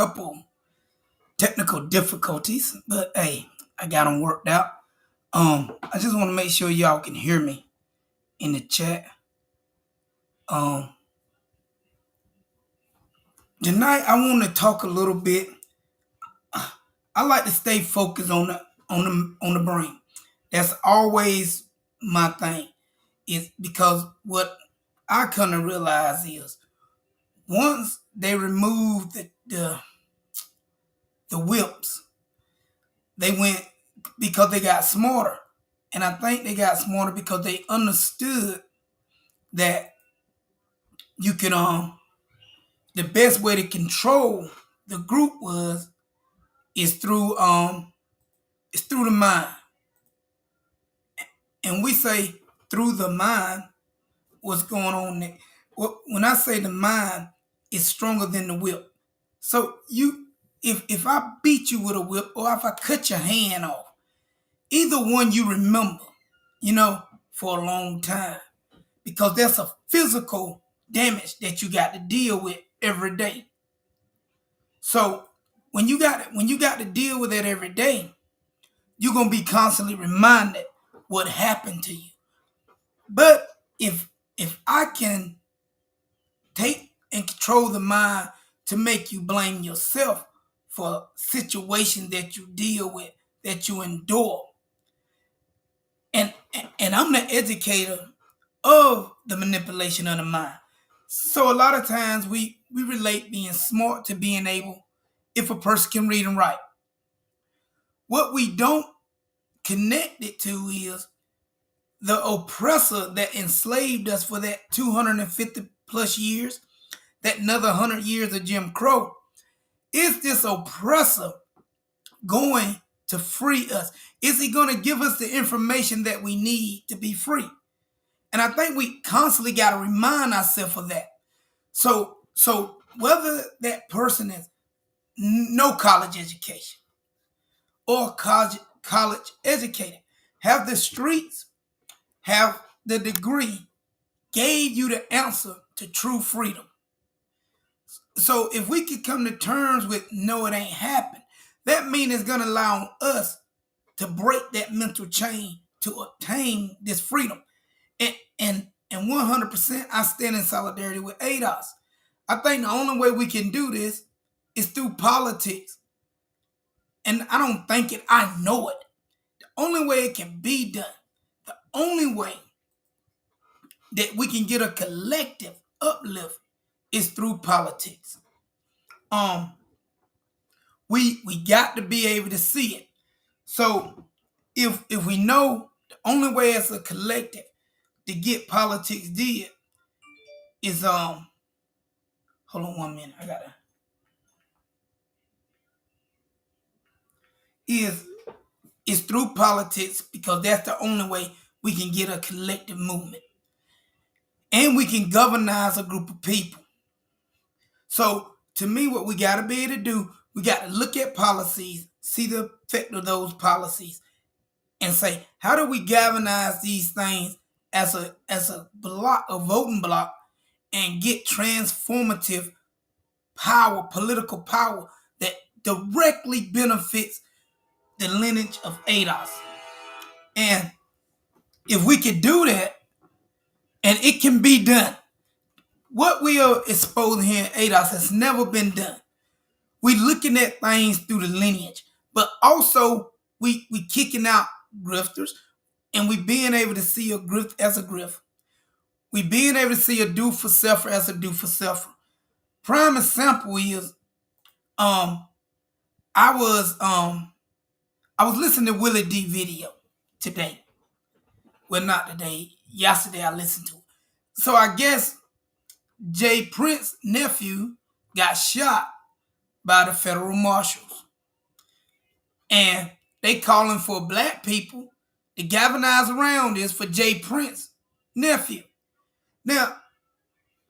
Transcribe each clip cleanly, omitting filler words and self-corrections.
couple technical difficulties, but hey, I got them worked out. I just want to make sure y'all can hear me in the chat. Um, Tonight I want to talk a little bit. I like to stay focused on the brain. That's always my thing. Is because what I kind of realize is once they remove the whips, they went because they got smarter. And I think they got smarter because they understood that you can the best way to control the group is through the mind. And we say through the mind what's going on there. When I say the mind is stronger than the whip. So if I beat you with a whip or if I cut your hand off, either one you remember, for a long time. Because that's a physical damage that you got to deal with every day. So when you got to deal with that every day, you're gonna be constantly reminded what happened to you. But if I can take and control the mind to make you blame yourself for situations that you deal with, that you endure, and I'm the educator of the manipulation of the mind. So a lot of times we relate being smart to being able, if a person can read and write. What we don't connect it to is the oppressor that enslaved us for that 250 plus years, that another 100 years of Jim Crow. Is this oppressor going to free us? Is he going to give us the information that we need to be free? And I think we constantly got to remind ourselves of that. So whether that person has no college education or college educated, have the streets, have the degree, gave you the answer to true freedom. So if we could come to terms with no, it ain't happened, that means it's going to allow us to break that mental chain to obtain this freedom. And 100% I stand in solidarity with ADOS. I think the only way we can do this is through politics. And I don't think it, I know it. The only way it can be done, the only way that we can get a collective uplift is through politics. We got to be able to see it. So if we know the only way as a collective to get politics did is hold on 1 minute, I gotta is through politics, because that's the only way we can get a collective movement. And we can governize a group of people. So to me, what we got to be able to do, we got to look at policies, see the effect of those policies, and say, how do we galvanize these things as a block, a voting block, and get transformative power, political power that directly benefits the lineage of ADOS. And if we could do that, and it can be done, what we are exposing here in ADOS has never been done. We looking at things through the lineage, but also we kicking out grifters, and we being able to see a grift as a grift. We being able to see a do-for-selfer as a do-for-selfer. Prime example is, I was listening to Willie D video today. Well, not today. Yesterday I listened to it. So I guess Jay Prince's nephew got shot by the federal marshals. And they calling for black people to galvanize around this for Jay Prince's nephew. Now,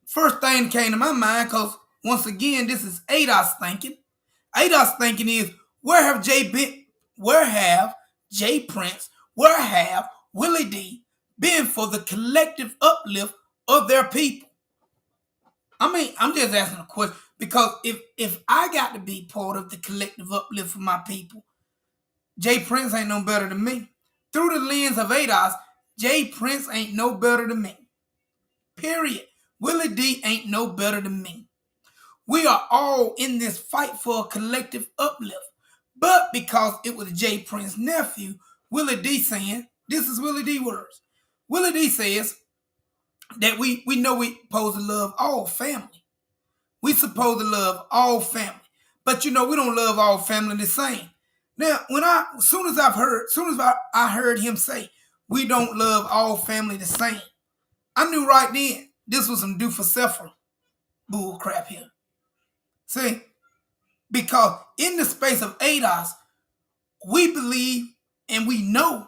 first thing that came to my mind, because once again, this is ADOS thinking. ADOS thinking is, where have Jay Prince, where have Willie D been for the collective uplift of their people? I mean, I'm just asking a question because if I got to be part of the collective uplift for my people, Jay Prince ain't no better than me. Through the lens of ADOS, Jay Prince ain't no better than me. Period. Willie D ain't no better than me. We are all in this fight for a collective uplift. But because it was Jay Prince's nephew, Willie D saying, this is Willie D words. Willie D says that we know we supposed to love all family. We supposed to love all family. But we don't love all family the same. Now, as soon as I heard him say, we don't love all family the same, I knew right then this was some do for self bull crap here. See? Because in the space of ADOS, we believe and we know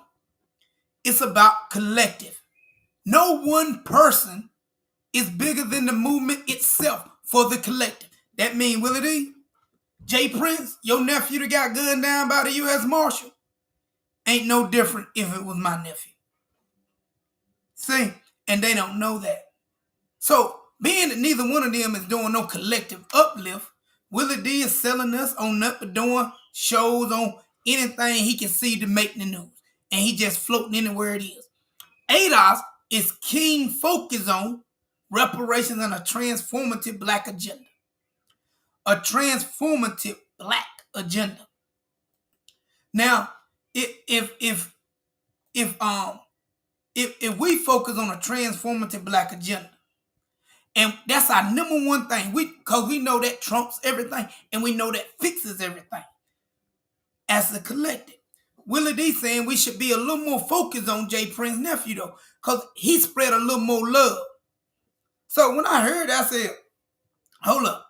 it's about collective. No one person is bigger than the movement itself for the collective. That means Willie D, Jay Prince, your nephew that got gunned down by the U.S. Marshal, ain't no different if it was my nephew. See? And they don't know that. So, being that neither one of them is doing no collective uplift, Willie D is selling us on nothing but doing shows on anything he can see to make the news. And he just floating anywhere it is. ADOS is keen focus on reparations and a transformative black agenda. A transformative black agenda. Now, if we focus on a transformative black agenda, and that's our number one thing, because we know that trumps everything, and we know that fixes everything. As a collective, Willie D saying we should be a little more focused on Jay Prince's nephew though, because he spread a little more love. So when I heard that, I said, hold up,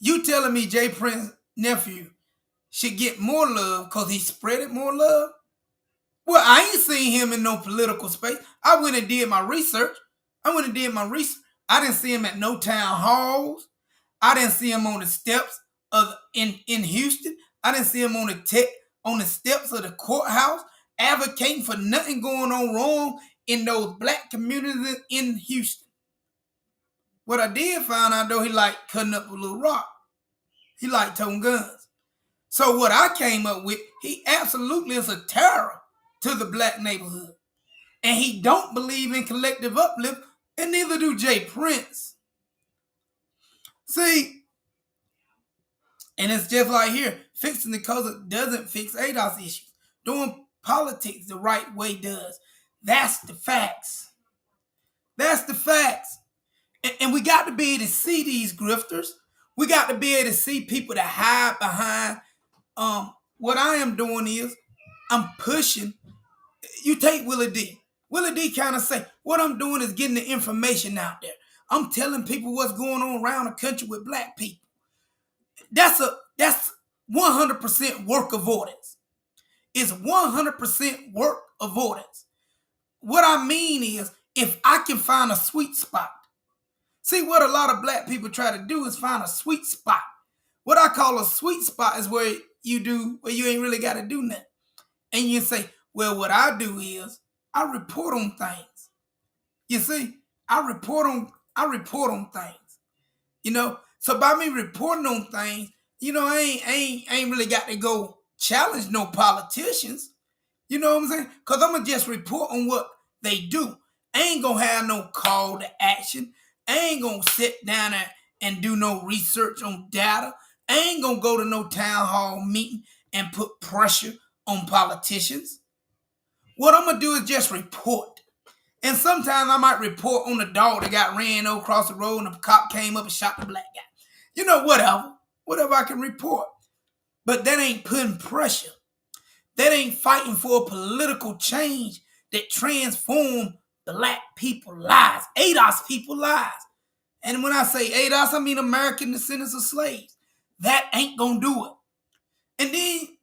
you telling me Jay Prince's nephew should get more love because he spreaded more love? Well, I ain't seen him in no political space. I went and did my research. I didn't see him at no town halls. I didn't see him on the steps in Houston. I didn't see him on the steps of the courthouse advocating for nothing going on wrong in those black communities in Houston. What I did find out though, he liked cutting up a little rock. He liked toting guns. So what I came up with, he absolutely is a terror to the black neighborhood. And he don't believe in collective uplift, and neither do Jay Prince. See, and it's just like here, fixing the culture doesn't fix ADOS issues. Doing politics the right way does. That's the facts. That's the facts. And we got to be able to see these grifters. We got to be able to see people that hide behind. What I am doing is I'm pushing. You take Willie D. Willie D kind of say, what I'm doing is getting the information out there. I'm telling people what's going on around the country with black people. That's 100% work avoidance. It's 100% work avoidance. What I mean is, if I can find a sweet spot. See, what a lot of black people try to do is find a sweet spot. What I call a sweet spot is where you ain't really got to do nothing. And you say, well, what I do is I report on things. You see, I report on things. So by me reporting on things, I ain't really got to go challenge no politicians. You know what I'm saying? Because I'm going to just report on what they do. I ain't going to have no call to action. I ain't going to sit down there and do no research on data. I ain't going to go to no town hall meeting and put pressure on politicians. What I'm going to do is just report. And sometimes I might report on the dog that got ran over across the road and the cop came up and shot the black guy. Whatever I can report. But that ain't putting pressure. That ain't fighting for a political change that transform black people's lives, ADOS people's lives. And when I say ADOS, I mean American descendants of slaves. That ain't gonna do it. And then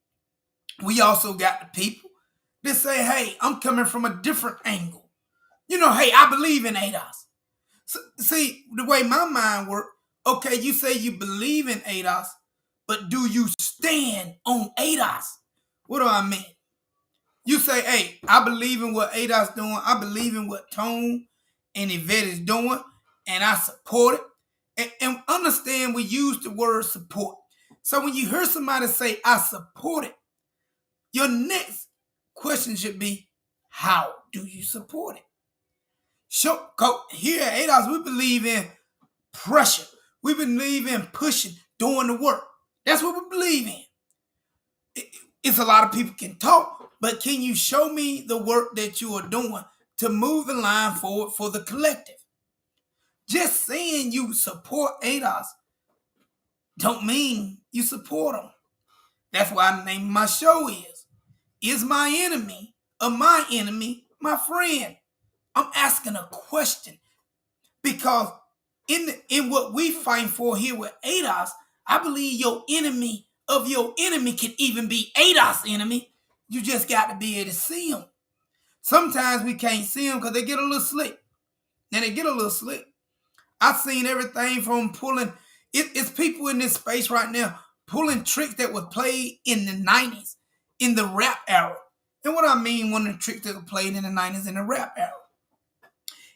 we also got the people that say, hey, I'm coming from a different angle. Hey, I believe in ADOS. So, see, the way my mind works, okay, you say you believe in ADOS, but do you stand on ADOS? What do I mean? You say, hey, I believe in what ADOS doing. I believe in what Tone and Yvette is doing, and I support it. And understand we use the word support. So when you hear somebody say, I support it, your next question should be, how do you support it? Sure, here at ADOS, we believe in pressure. We believe in pushing, doing the work. That's what we believe in. It's a lot of people can talk, but can you show me the work that you are doing to move the line forward for the collective? Just saying you support ADOS don't mean you support them. That's why the name of my show is my enemy of my enemy my friend? I'm asking a question because in what we fight for here with ADOS, I believe your enemy of your enemy can even be ADOS enemy. You just got to be able to see them. Sometimes we can't see them because they get a little slick. Then they get a little slick. I've seen everything from pulling. It's people in this space right now pulling tricks that were played in the 90s, in the rap era. And what I mean, one of the tricks that were played in the 90s in the rap era.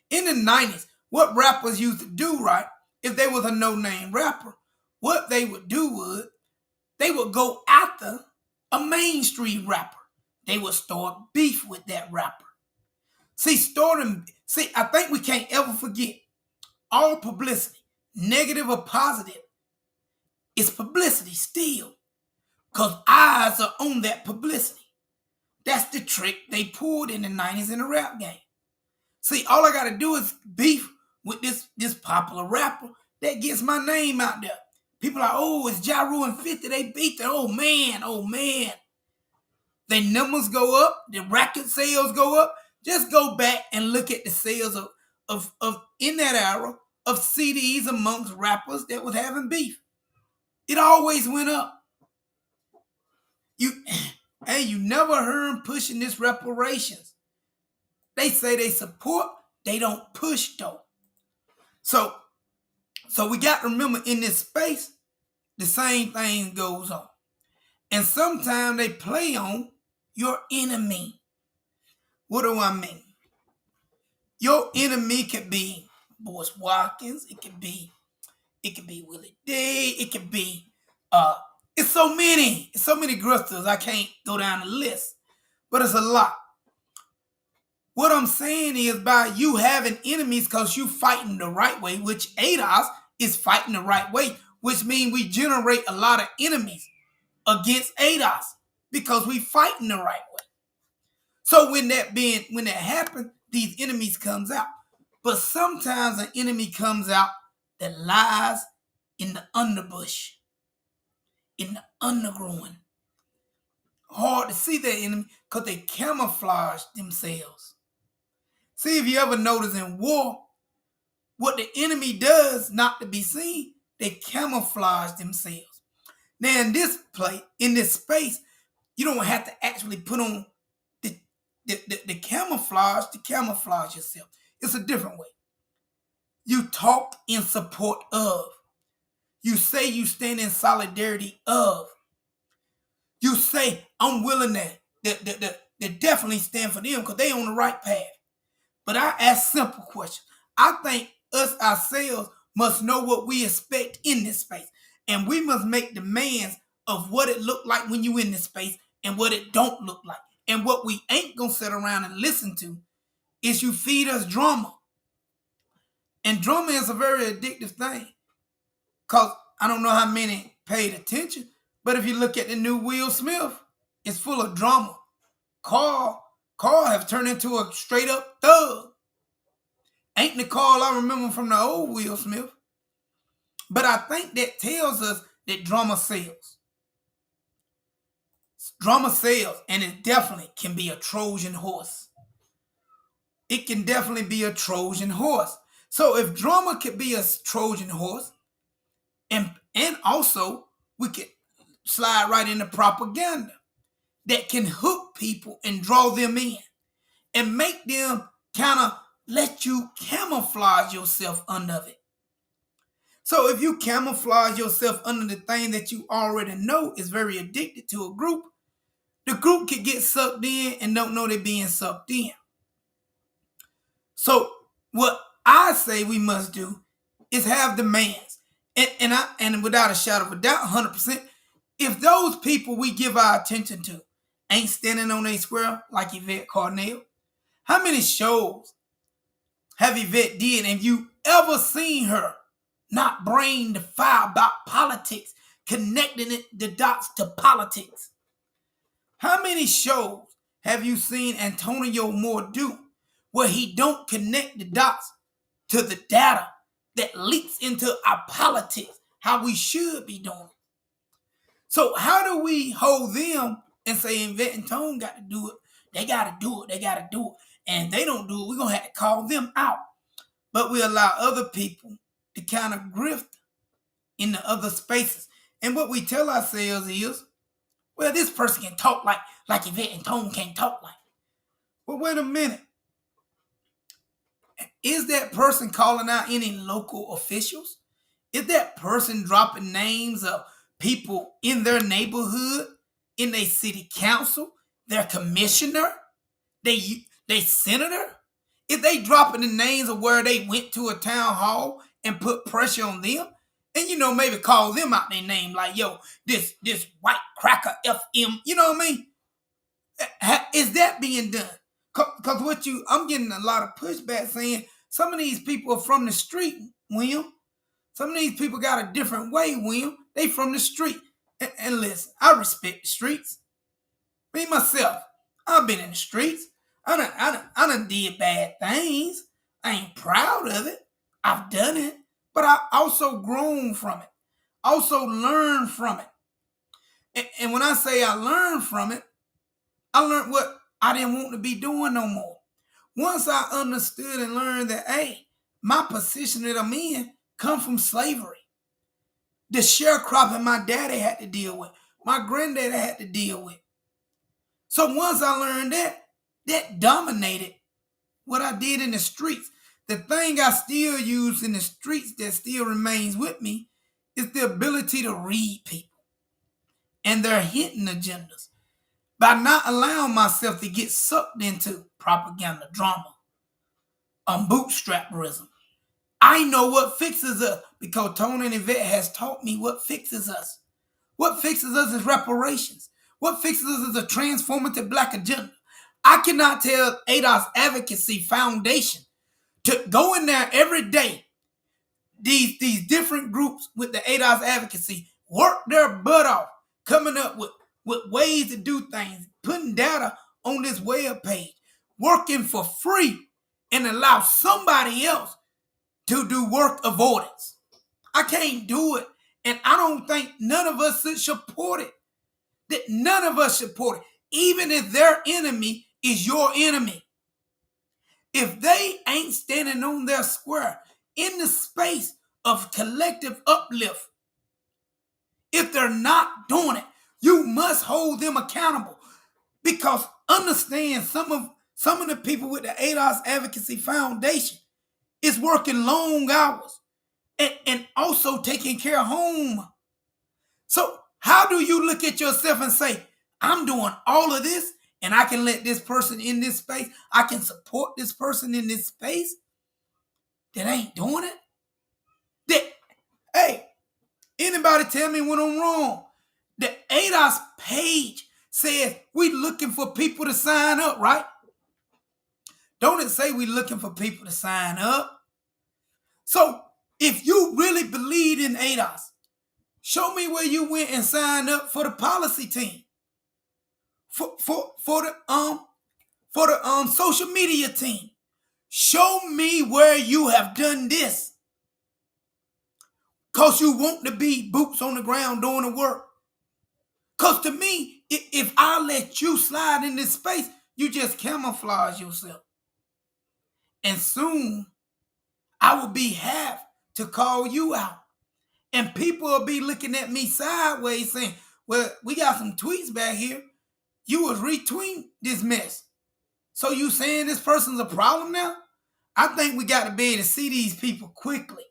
In the 90s, what rappers used to do, right, if they was a no-name rapper, what they would do was they would go after a mainstream rapper. They would start beef with that rapper. See, I think we can't ever forget all publicity, negative or positive, is publicity still. Because eyes are on that publicity. That's the trick they pulled in the 90s in the rap game. See, all I got to do is beef with this popular rapper that gets my name out there. People are, oh, it's Ja Rule and 50. They beat them. Oh, man. Their numbers go up. The record sales go up. Just go back and look at the sales of in that era of CDs amongst rappers that was having beef. It always went up. You never heard them pushing this reparations. They say they support, they don't push though. So we got to remember in this space, the same thing goes on. And sometimes they play on your enemy. What do I mean? Your enemy could be Boyce Watkins. It could be Willie D. It could be it's so many grifters. I can't go down the list, but it's a lot. What I'm saying is by you having enemies because you fighting the right way, which ADOS is fighting the right way, which means we generate a lot of enemies against ADOS because we fighting the right way. So when that happens, these enemies comes out. But sometimes an enemy comes out that lies in the underbush, in the undergrowing. Hard to see that enemy because they camouflage themselves. See, if you ever notice in war, what the enemy does not to be seen, they camouflage themselves. Now in this space, you don't have to actually put on the camouflage to camouflage yourself. It's a different way. You talk in support of. You say you stand in solidarity of. You say, I'm willing to definitely stand for them because they on the right path. But I ask simple questions. I think us ourselves must know what we expect in this space. And we must make demands of what it look like when you in this space and what it don't look like. And what we ain't going to sit around and listen to is you feed us drama. And drama is a very addictive thing. Because I don't know how many paid attention, but if you look at the new Will Smith, it's full of drama. Carl have turned into a straight up thug. Ain't the Carl I remember from the old Will Smith. But I think that tells us that drama sells. Drama sells, and it definitely can be a Trojan horse. It can definitely be a Trojan horse. So if drama could be a Trojan horse, and also we could slide right into propaganda that can hook people and draw them in and make them kind of let you camouflage yourself under it. So if you camouflage yourself under the thing that you already know is very addicted to a group, the group could get sucked in and don't know they're being sucked in. So what I say we must do is have demands. And without a shadow of a doubt, 100%, if those people we give our attention to ain't standing on a square like Yvette Carnell, how many shows have Yvette did and you ever seen her not brain the fire about politics, connecting the dots to politics? How many shows have you seen Antonio Moore do where he don't connect the dots to the data that leaks into our politics, how we should be doing it? So how do we hold them and say Yvette and Tone got to do it? They got to do it. They got to do it. And if they don't do it, we're going to have to call them out. But we allow other people to kind of grift in the other spaces. And what we tell ourselves is, well, this person can talk like Yvette and Tone can't talk like. Well, wait a minute. Is that person calling out any local officials? Is that person dropping names of people in their neighborhood, in their city council, their commissioner, they senator? If they dropping the names of where they went to a town hall and put pressure on them, and maybe call them out their name like, yo, this white cracker FM, you know what I mean? Is that being done? Because I'm getting a lot of pushback saying some of these people are from the street, William. Some of these people got a different way, William. They from the street. And listen, I respect the streets. Me, myself, I've been in the streets. I done did bad things. I ain't proud of it. I've done it. But I also grown from it. Also learned from it. And when I say I learned from it, I learned what I didn't want to be doing no more. Once I understood and learned that, hey, my position that I'm in come from slavery. The sharecropping my daddy had to deal with. My granddaddy had to deal with. So once I learned that dominated what I did in the streets. The thing I still use in the streets that still remains with me is the ability to read people and their hidden agendas by not allowing myself to get sucked into propaganda, drama, bootstrapperism. I know what fixes us because Tony and Yvette has taught me what fixes us. What fixes us is reparations. What fixes us is a transformative black agenda. I cannot tell ADOS Advocacy Foundation to go in there every day. These different groups with the ADOS Advocacy work their butt off, coming up with ways to do things, putting data on this web page, working for free, and allow somebody else to do work avoidance. I can't do it. And I don't think none of us should support it. That none of us support it. Even if their enemy is your enemy. If they ain't standing on their square in the space of collective uplift, if they're not doing it, you must hold them accountable. Because understand, some of the people with the ADOS Advocacy Foundation is working long hours and also taking care of home. So how do you look at yourself and say, I'm doing all of this and I can let this person in this space, I can support this person in this space that ain't doing it? Hey, anybody tell me when I'm wrong? The ADOS page says we looking for people to sign up, right? Don't it say we looking for people to sign up? So if you really believe in ADOS, show me where you went and signed up for the policy team, for the social media team. Show me where you have done this, cause you want to be boots on the ground doing the work. Cause to me, if I let you slide in this space, you just camouflage yourself, and soon I will be have to call you out. And people will be looking at me sideways saying, well, we got some tweets back here. You was retweeting this mess. So you saying this person's a problem now? I think we got to be able to see these people quickly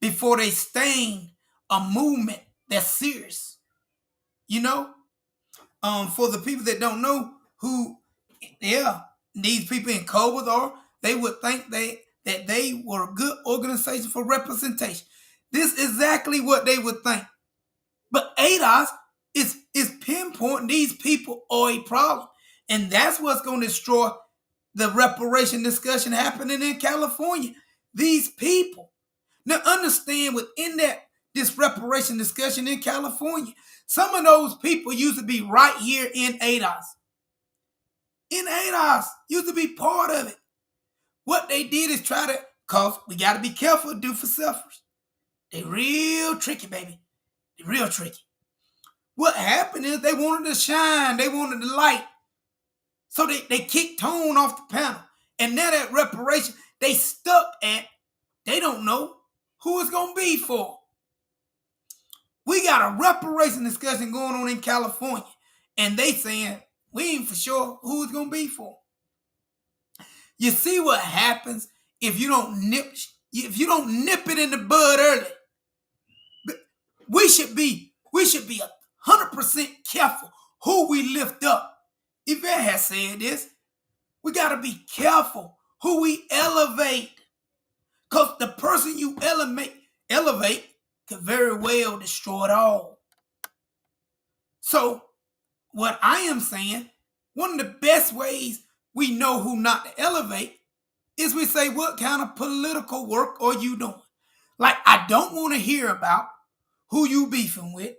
before they stain a movement that's serious. You know? For the people that don't know who, these people in Cobalt are, they would think that they were a good organization for representation. This is exactly what they would think. But ADOS is pinpointing these people are a problem. And that's what's going to destroy the reparation discussion happening in California. These people. Now understand within this reparation discussion in California, some of those people used to be right here in ADOS. In ADOS, used to be part of it. What they did is try to, cause we got to be careful do for selfers. They real tricky, baby. They real tricky. What happened is they wanted to shine. They wanted the light. So they kicked Tone off the panel. And now that reparation, they stuck at, they don't know who it's going to be for. We got a reparation discussion going on in California. And they saying, we ain't for sure who it's going to be for. You see what happens if you don't nip it in the bud early. We should be 100% careful who we lift up. Yvette has said this. We got to be careful who we elevate. Because the person you elevate could very well destroy it all. So, what I am saying, one of the best ways we know who not to elevate is we say, what kind of political work are you doing? Like, I don't want to hear about who you beefing with.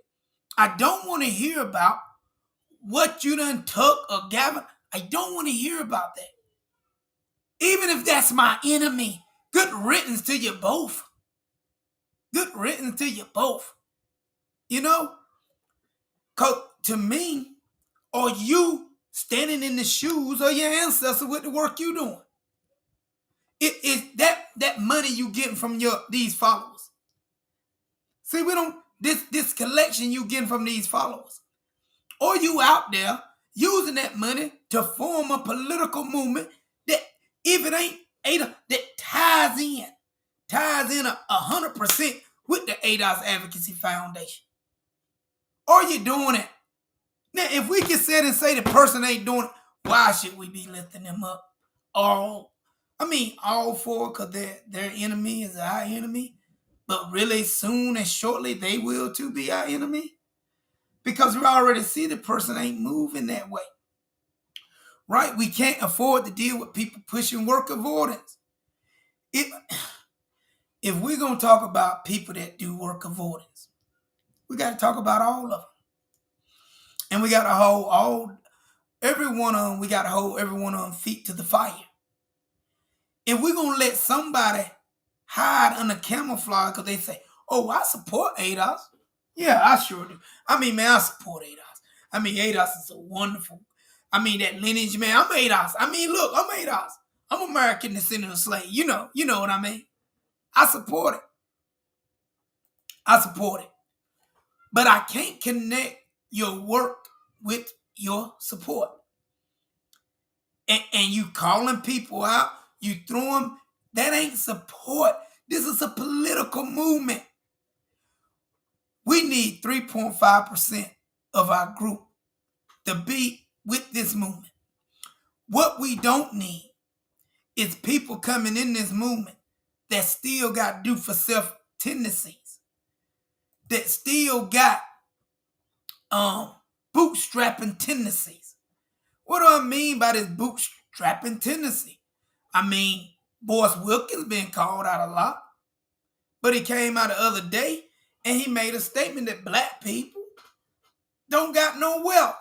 I don't want to hear about what you done took or Gavin. I don't want to hear about that. Even if that's my enemy. Good riddance to you both. Good riddance to you both. You know? Because to me, are you standing in the shoes of your ancestors with the work you doing? It is that money you getting from these followers. See, we don't this collection you getting from these followers. Or you out there using that money to form a political movement that if it ain't ADOS, that ties in 100% with the ADOS Advocacy Foundation. Are you doing it? Now, if we can sit and say the person ain't doing it, why should we be lifting them up? All for because their enemy is our enemy. But really, soon and shortly, they will too be our enemy. Because we already see the person ain't moving that way. Right? We can't afford to deal with people pushing work avoidance. If we're going to talk about people that do work avoidance, we got to talk about all of them. And we got to hold every one of them feet to the fire. If we're going to let somebody hide under camouflage because they say, oh, I support ADOS. Yeah, I sure do. I support ADOS. ADOS is a wonderful. That lineage, man. I'm ADOS. I'm ADOS. I'm American descendant of slave. You know what I mean. I support it. But I can't connect your work with your support. And you calling people out, you throw them, that ain't support. This is a political movement. We need 3.5% of our group to be with this movement. What we don't need is people coming in this movement that still got do for self tendencies, that still got bootstrapping tendencies. What do I mean by this bootstrapping tendency? Boris Wilkins been called out a lot, but he came out the other day and he made a statement that black people don't got no wealth.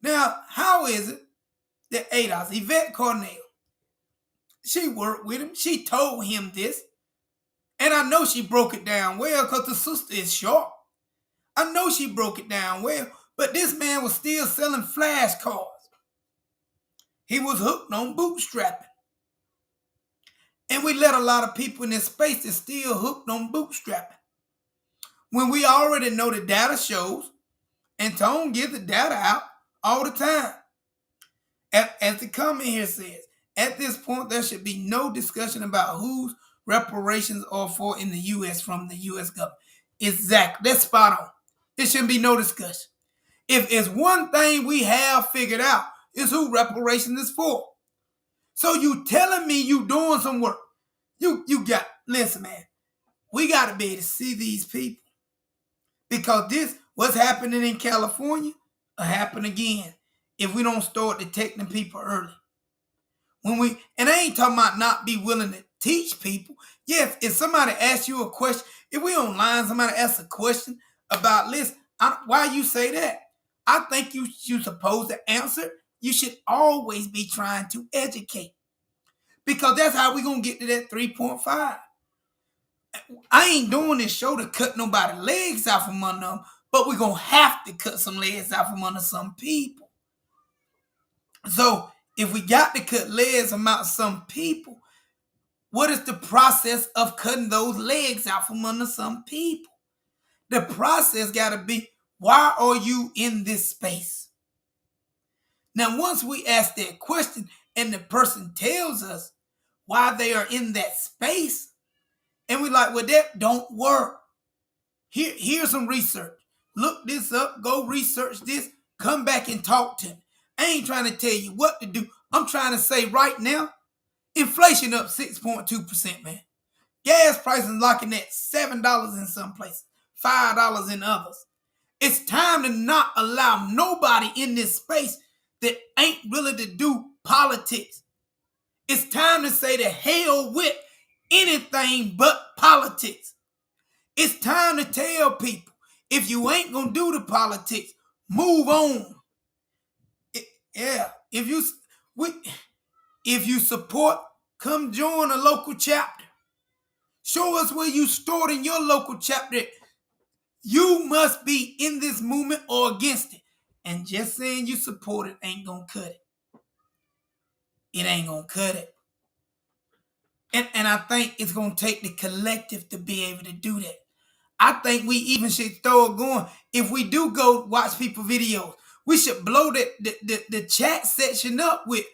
Now, how is it that ADOS, Yvette Cornell, she worked with him, she told him this, and I know she broke it down well because the sister is sharp. I know she broke it down well, but this man was still selling flashcards. He was hooked on bootstrapping. And we let a lot of people in this space that's still hooked on bootstrapping. When we already know the data shows, and Tone gives the data out all the time. As the comment here says, at this point, there should be no discussion about whose reparations are for in the U.S. from the U.S. government. Exactly. That's spot on. There shouldn't be no discussion. If it's one thing we have figured out, is who reparations is for. So you telling me you doing some work. Listen, man, we got to be able to see these people because this, what's happening in California, will happen again if we don't start detecting people early. And I ain't talking about not be willing to teach people. Yes, if somebody asks you a question, if we online, somebody asks a question about this, why you say that? I think you're supposed to answer. You should always be trying to educate because that's how we going to get to that 3.5. I ain't doing this show to cut nobody's legs out from under them, but we're going to have to cut some legs out from under some people. So if we got to cut legs from out some people, what is the process of cutting those legs out from under some people? The process got to be, why are you in this space? Now, once we ask that question and the person tells us why they are in that space, and we're like, well, that don't work. Here's some research. Look this up. Go research this. Come back and talk to me. I ain't trying to tell you what to do. I'm trying to say right now, inflation up 6.2%, man. Gas prices locking at $7 in some places, $5 in others. It's time to not allow nobody in this space that ain't willing to do politics. It's time to say to hell with anything but politics. It's time to tell people, if you ain't gonna do the politics, move on. If you support, come join a local chapter. Show us where you stored in your local chapter. You must be in this movement or against it. And just saying you support it ain't gonna cut it. It ain't gonna cut it. And I think it's gonna take the collective to be able to do that. I think we even should throw it going. If we do go watch people videos, we should blow the chat section up with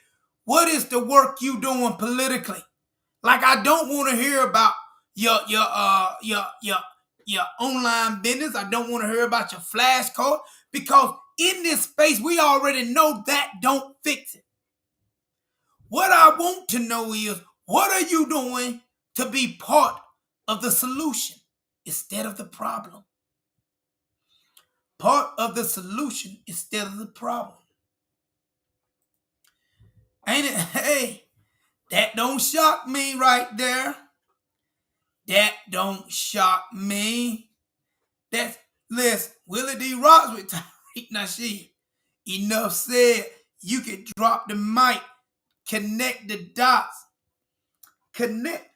what is the work you doing politically. Like, I don't want to hear about your online business. I don't want to hear about your flashcard because in this space we already know that don't fix it. What I want to know is, what are you doing to be part of the solution instead of the problem? Part of the solution instead of the problem. Ain't it? Hey, that don't shock me right there. That don't shock me. Listen, Willie D. Rocks with Tariq Nasheed. Enough said. You can drop the mic. Connect the dots. Connect.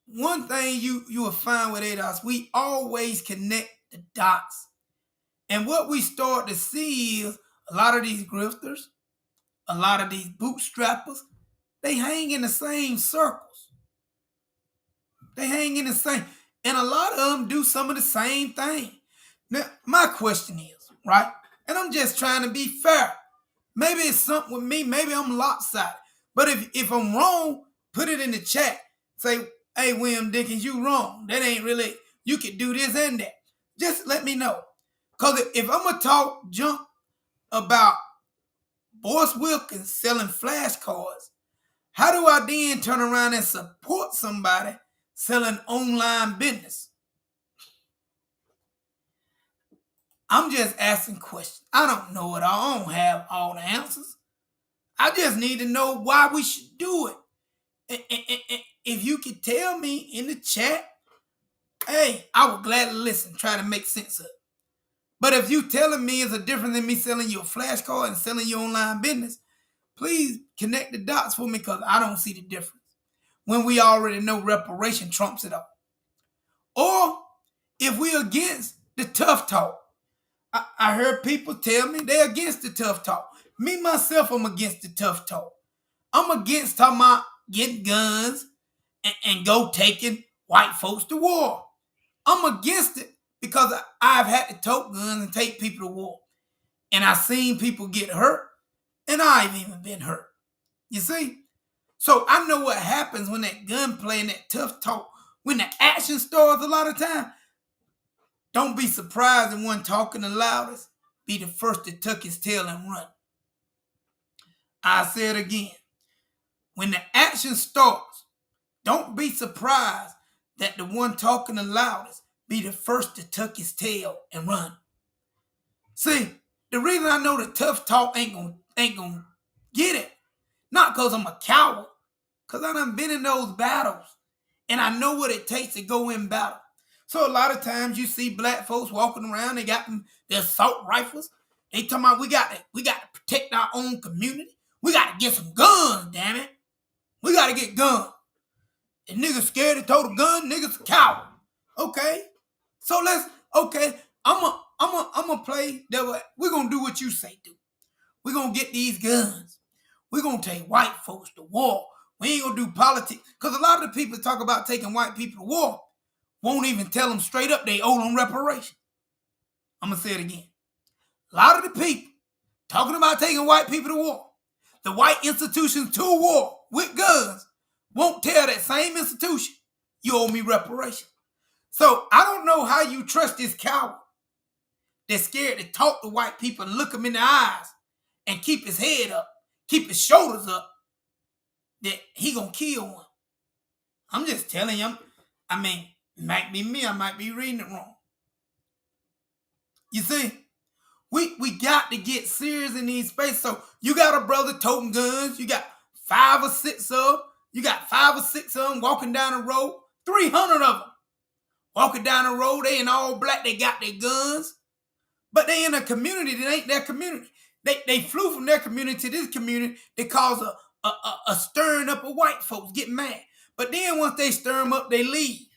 One thing you will find with ADOS, we always connect the dots. And what we start to see is a lot of these grifters, a lot of these bootstrappers, they hang in the same circles. They hang in the same, and a lot of them do some of the same thing. Now, my question is, right? And I'm just trying to be fair. Maybe it's something with me. Maybe I'm lopsided. But if I'm wrong, put it in the chat. Say, hey, William Dickens, you wrong. That ain't really, you can do this and that. Just let me know. Because if I'm going to talk junk about Boris Wilkins selling flashcards, how do I then turn around and support somebody selling online business? I'm just asking questions. I don't know it all. I don't have all the answers. I just need to know why we should do it. And if you could tell me in the chat, hey, I would gladly listen, try to make sense of it. But if you telling me it's a difference than me selling you a flashcard and selling your online business, please connect the dots for me because I don't see the difference. When we already know reparation trumps it all. Or if we're against the tough talk. I heard people tell me they're against the tough talk. Me, myself, I'm against the tough talk. I'm against talking about getting guns and go taking white folks to war. I'm against it because I've had to tote guns and take people to war. And I've seen people get hurt, and I've even been hurt. You see? So I know what happens when that gunplay and that tough talk, when the action starts a lot of time. Don't be surprised if one talking the loudest be the first to tuck his tail and run. I say it again. When the action starts, don't be surprised that the one talking the loudest be the first to tuck his tail and run. See, the reason I know the tough talk ain't gonna get it, not because I'm a coward, because I done been in those battles and I know what it takes to go in battle. So a lot of times you see black folks walking around, they got their assault rifles. They talking about we got to protect our own community. We got to get some guns, damn it. We got to get guns. If niggas scared to tote a gun, niggas a coward. Okay. So I'm gonna play that. We're gonna do what you say do. We're gonna get these guns. We're gonna take white folks to war. We ain't gonna do politics. Because a lot of the people talk about taking white people to war won't even tell them straight up they owe them reparations. I'm gonna say it again. A lot of the people talking about taking white people to war, the white institutions to war with guns, won't tell that same institution you owe me reparations. So I don't know how you trust this coward that's scared to talk to white people and look them in the eyes and keep his head up, keep his shoulders up, that he gonna kill one. I'm just telling you, it might be me, I might be reading it wrong. You see, we got to get serious in these spaces. So you got a brother toting guns, you got 5 or 6 of them walking down the road, 300 of them walking down the road, they in all black, they got their guns, but they in a community that ain't their community. They flew from their community to this community that caused a stirring up of white folks getting mad. But then once they stir them up, they leave.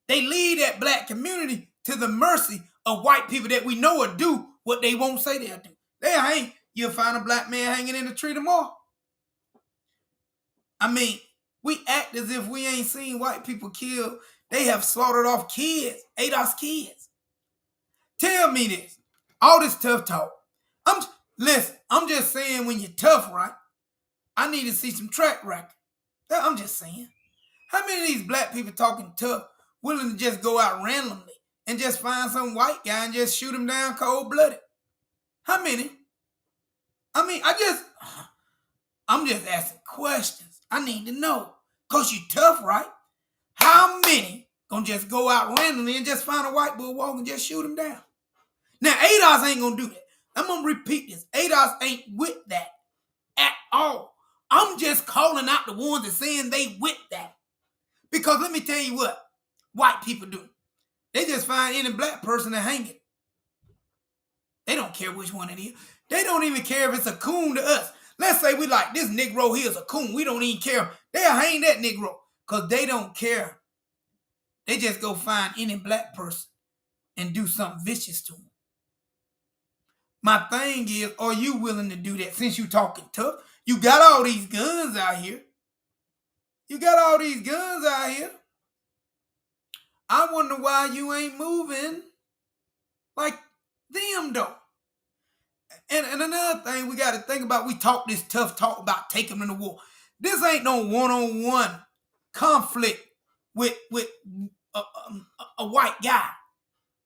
They leave that black community to the mercy of white people that we know will do what they won't say they'll do. You'll find a black man hanging in the tree tomorrow. We act as if we ain't seen white people killed. They have slaughtered off kids, ADOS kids. Tell me this. All this tough talk. I'm just saying when you're tough, right? I need to see some track record. I'm just saying. How many of these black people talking tough, willing to just go out randomly and just find some white guy and just shoot him down cold-blooded? How many? I'm just asking questions. I need to know. Because you tough, right? How many gonna just go out randomly and just find a white boy walk and just shoot him down? Now, ADOS ain't gonna do that. I'm gonna repeat this. ADOS ain't with that at all. I'm just calling out the ones that saying they with that. Because let me tell you what white people do. They just find any black person and hang it. They don't care which one it is. They don't even care if it's a coon to us. Let's say we like this Negro here is a coon. We don't even care. They'll hang that Negro because they don't care. They just go find any black person and do something vicious to them. My thing is, are you willing to do that? Since you talking tough, you got all these guns out here. I wonder why you ain't moving like them, though. And another thing we got to think about, we talk this tough talk about taking them to war. This ain't no one-on-one conflict with a white guy.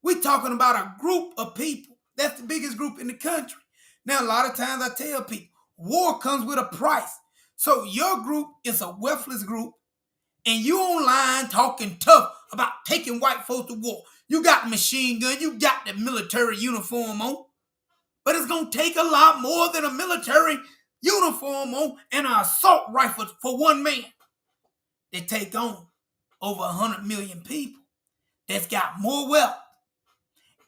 We talking about a group of people. That's the biggest group in the country. Now, a lot of times I tell people, war comes with a price. So your group is a worthless group, and you online talking tough about taking white folks to war. You got the machine gun, you got the military uniform on, but it's going to take a lot more than a military uniform on and an assault rifle for one man. They take on over 100 million people that's got more wealth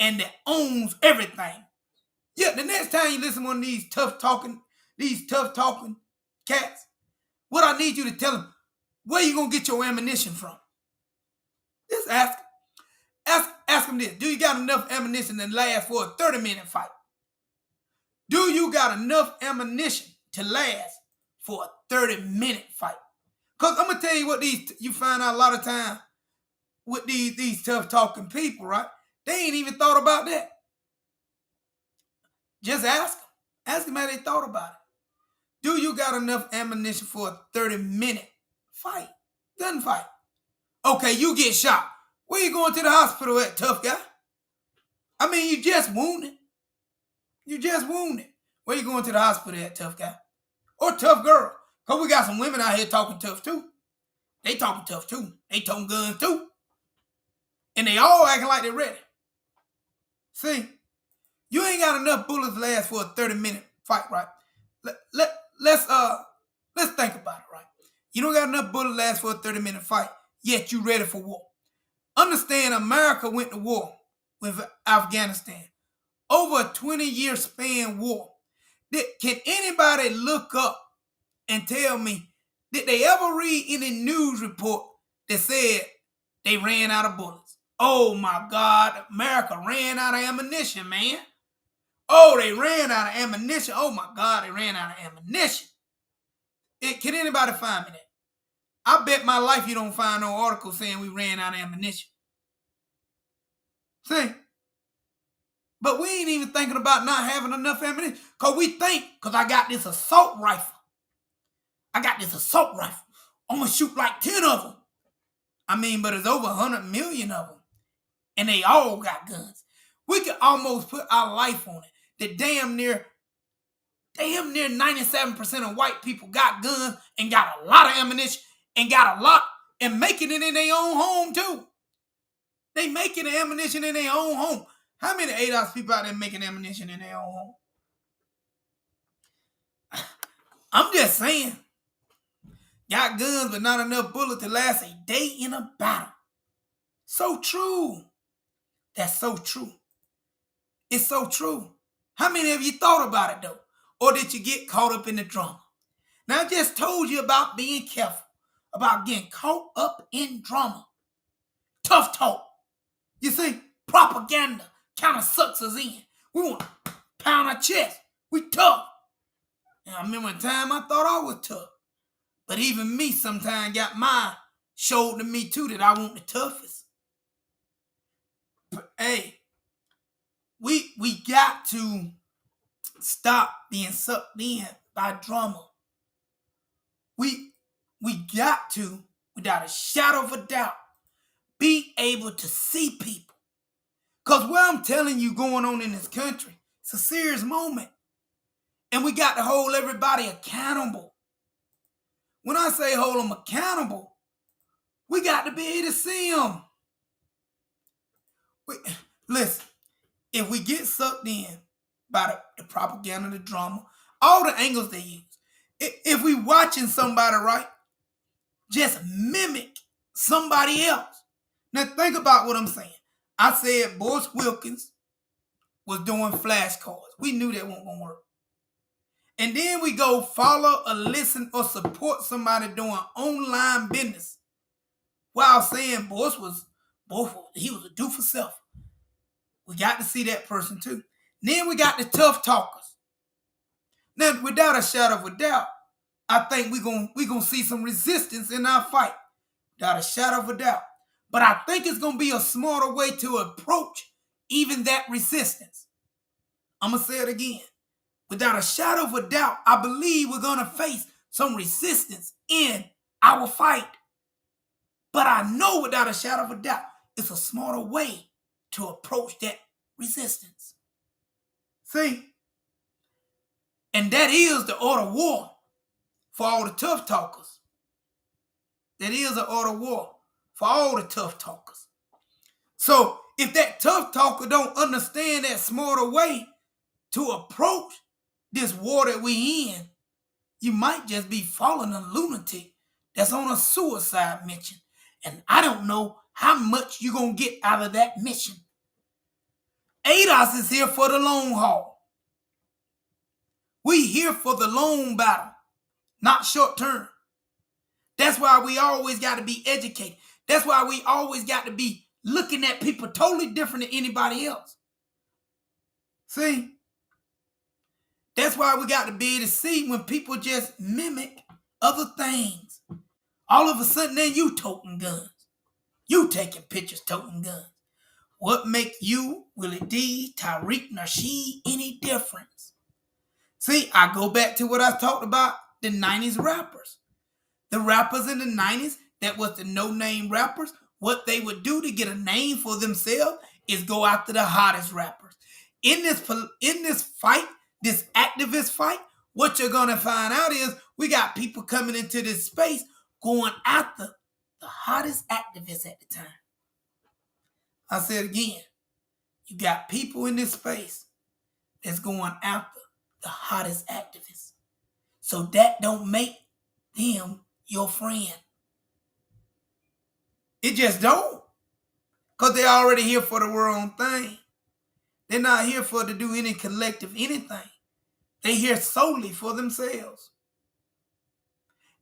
and that owns everything. Yeah, the next time you listen to one of these tough talking cats, what I need you to tell them, where you going to get your ammunition from? Just ask them this. Do you got enough ammunition to last for a 30-minute fight? Do you got enough ammunition to last for a 30-minute fight? Because I'm going to tell you what you find out a lot of time with these tough talking people, right? They ain't even thought about that. Just ask them. Ask them how they thought about it. Do you got enough ammunition for a 30-minute fight? Gunfight. Okay, you get shot. Where you going to the hospital at, tough guy? You just wounded. Where you going to the hospital at, tough guy? Or tough girl. Because we got some women out here talking tough too. They talking tough too. They toting guns too. And they all acting like they're ready. See, you ain't got enough bullets to last for a 30-minute fight, right? Let's think about it, right? You don't got enough bullets to last for a 30-minute fight, yet you ready for war. Understand, America went to war with Afghanistan. Over a 20-year span war. Can anybody look up and tell me, did they ever read any news report that said they ran out of bullets? Oh my God, America ran out of ammunition, man. Oh, they ran out of ammunition. Oh my God, they ran out of ammunition. Can anybody find me that? I bet my life you don't find no article saying we ran out of ammunition. See? But we ain't even thinking about not having enough ammunition. Because I got this assault rifle. I'm going to shoot like 10 of them. But it's over 100 million of them. And they all got guns. We could almost put our life on it. That damn near 97% of white people got guns and got a lot of ammunition and making it in their own home too. They making the ammunition in their own home. How many ADOS people out there making ammunition in their own home? I'm just saying. Got guns but not enough bullets to last a day in a battle. So true. That's so true. It's so true. How many of you thought about it though? Or did you get caught up in the drama? Now I just told you about being careful, about getting caught up in drama. Tough talk. You see, propaganda kind of sucks us in. We want to pound our chest. We tough. And I remember a time I thought I was tough. But even me sometimes got mine showed to me too that I want the toughest. But hey, we got to stop being sucked in by drama. We got to, without a shadow of a doubt, be able to see people. Because what I'm telling you going on in this country, it's a serious moment. And we got to hold everybody accountable. When I say hold them accountable, we got to be able to see them. Listen, if we get sucked in by the propaganda, the drama, all the angles they use, if we watching somebody, right, just mimic somebody else. Now think about what I'm saying. I said Boris Wilkins was doing flashcards. We knew that wasn't going to work. And then we go follow or listen or support somebody doing online business while saying Boris he was a do for self. We got to see that person too. Then we got the tough talkers. Now, without a shadow of a doubt, I think we're gonna see some resistance in our fight. Without a shadow of a doubt. But I think it's going to be a smarter way to approach even that resistance. I'm going to say it again. Without a shadow of a doubt, I believe we're going to face some resistance in our fight. But I know without a shadow of a doubt, it's a smarter way to approach that resistance. See? And that is the art of war for all the tough talkers. That is an art of war for all the tough talkers. So if that tough talker don't understand that smarter way to approach this war that we in, you might just be following a lunatic that's on a suicide mission. And I don't know how much you're going to get out of that mission. ADOS is here for the long haul. We here for the long battle, not short term. That's why we always got to be educated. That's why we always got to be looking at people totally different than anybody else. See? That's why we got to be able to see when people just mimic other things. All of a sudden, then you toting guns. You taking pictures toting guns. What make you, Willie D, Tariq Nasheed any difference? See, I go back to what I talked about, the 90s rappers. The rappers in the 90s, that was the no-name rappers, what they would do to get a name for themselves is go after the hottest rappers. In this fight, this activist fight, what you're going to find out is we got people coming into this space going after the hottest activists at the time. I said again, you got people in this space that's going after the hottest activists. So that don't make them your friend. It just don't. Because they're already here for the wrong thing. They're not here for to do any collective anything. They're here solely for themselves.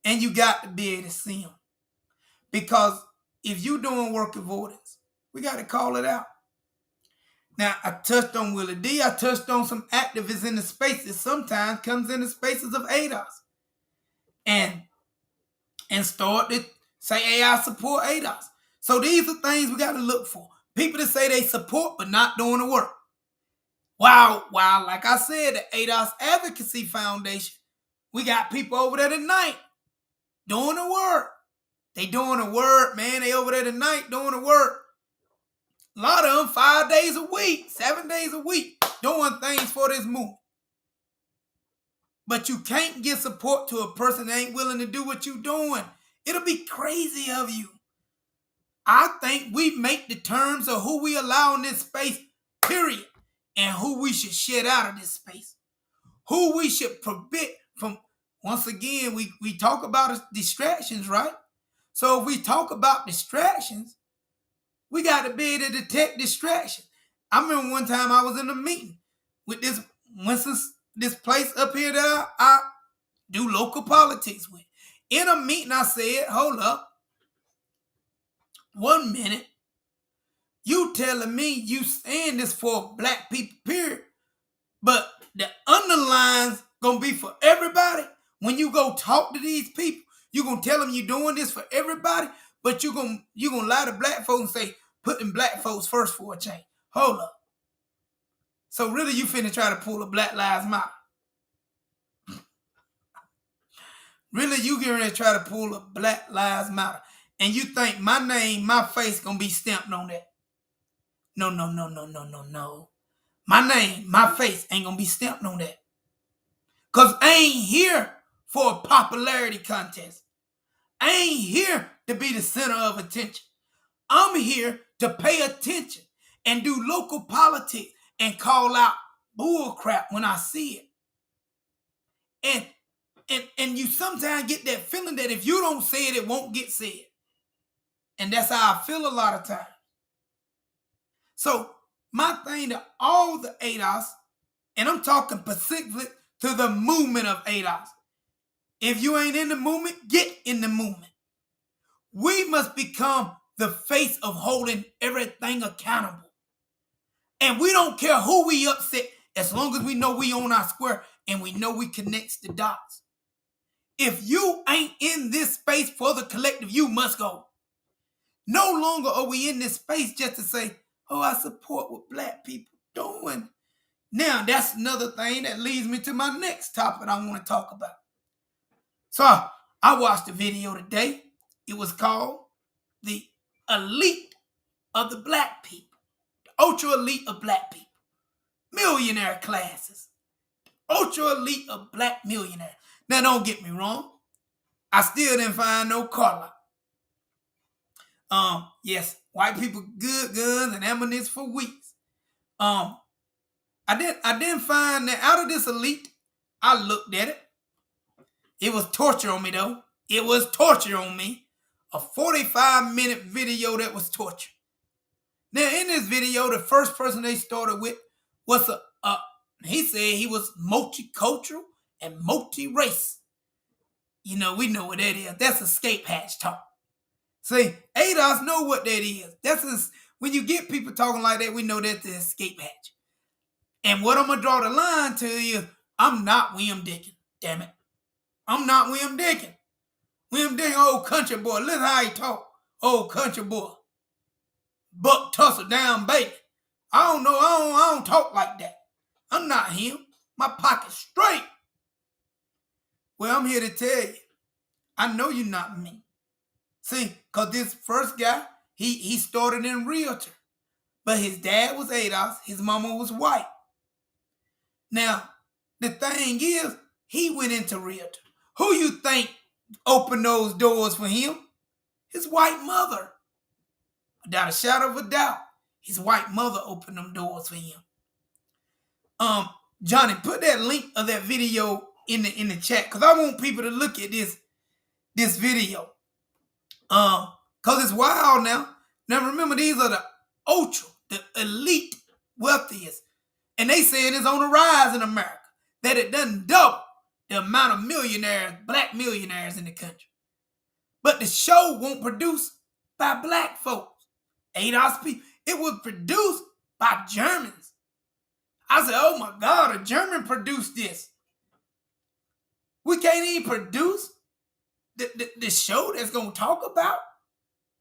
And you got to be able to see them. Because if you're doing work avoidance, we got to call it out. Now, I touched on Willie D. I touched on some activists in the spaces. Sometimes comes in the spaces of ADOS. And start to say, hey, I support ADOS. So these are things we got to look for. People that say they support but not doing the work. Wow, like I said, the ADOS Advocacy Foundation, we got people over there tonight doing the work. They doing the work, man. They over there tonight doing the work. A lot of them 5 days a week, 7 days a week, doing things for this movement. But you can't give support to a person that ain't willing to do what you're doing. It'll be crazy of you. I think we make the terms of who we allow in this space, period, and who we should shed out of this space. Who we should prevent from, once again, we talk about distractions, right? So if we talk about distractions, we got to be able to detect distraction. I remember one time I was in a meeting with this place up here that I do local politics with. In a meeting, I said, hold up. 1 minute. You telling me you saying this for black people, period. But the underlines going to be for everybody. When you go talk to these people, you going to tell them you're doing this for everybody. But you gonna lie to black folks and say, putting black folks first for a change. Hold up. So really you finna try to pull a Black Lives Matter. Really you getting ready to try to pull a Black Lives Matter. And you think my name, my face gonna be stamped on that. No. My name, my face ain't gonna be stamped on that. Because I ain't here for a popularity contest. I ain't here to be the center of attention. I'm here to pay attention and do local politics and call out bull crap when I see it. And you sometimes get that feeling that if you don't say it, it won't get said. And that's how I feel a lot of times. So my thing to all the ADOS, and I'm talking specifically to the movement of ADOS. If you ain't in the movement, get in the movement. We must become the face of holding everything accountable. And we don't care who we upset as long as we know we own our square and we know we connects the dots. If you ain't in this space for the collective, you must go. No longer are we in this space just to say, oh, I support what black people doing. Now, that's another thing that leads me to my next topic I want to talk about. So, I watched a video today. It was called The Elite of the Black People. The ultra elite of black people. Millionaire classes. Ultra elite of black millionaires. Now, don't get me wrong. I still didn't find no car lot. Yes, white people good guns and ammunition for weeks. I didn't find that out of this elite. I looked at it. It was torture on me though. It was torture on me. A 45-minute video that was torture. Now in this video, the first person they started with was he said he was multicultural and multi-race. You know, we know what that is. That's escape hatch talk. See, ADOS know what that is. When you get people talking like that, we know that's the escape hatch. And what I'm going to draw the line to is, I'm not William Dickens. Damn it. I'm not William Dickens. William Dickens, old country boy. Listen how he talk. Old country boy. Buck tussle down baby. I don't know. I don't talk like that. I'm not him. My pocket's straight. Well, I'm here to tell you. I know you're not me. See, because this first guy, he started in realtor. But his dad was ADOS. His mama was white. Now, the thing is, he went into realtor. Who you think opened those doors for him? His white mother. Without a shadow of a doubt, his white mother opened them doors for him. Johnny, put that link of that video in the chat because I want people to look at this video. Because it's wild now. Now remember, these are the ultra, the elite wealthiest. And they saying it's on the rise in America. That it doesn't double the amount of millionaires, black millionaires in the country. But the show won't produce by black folks. ADOS people. It was produced by Germans. I said, oh my God, a German produced this. We can't even produce the show that's going to talk about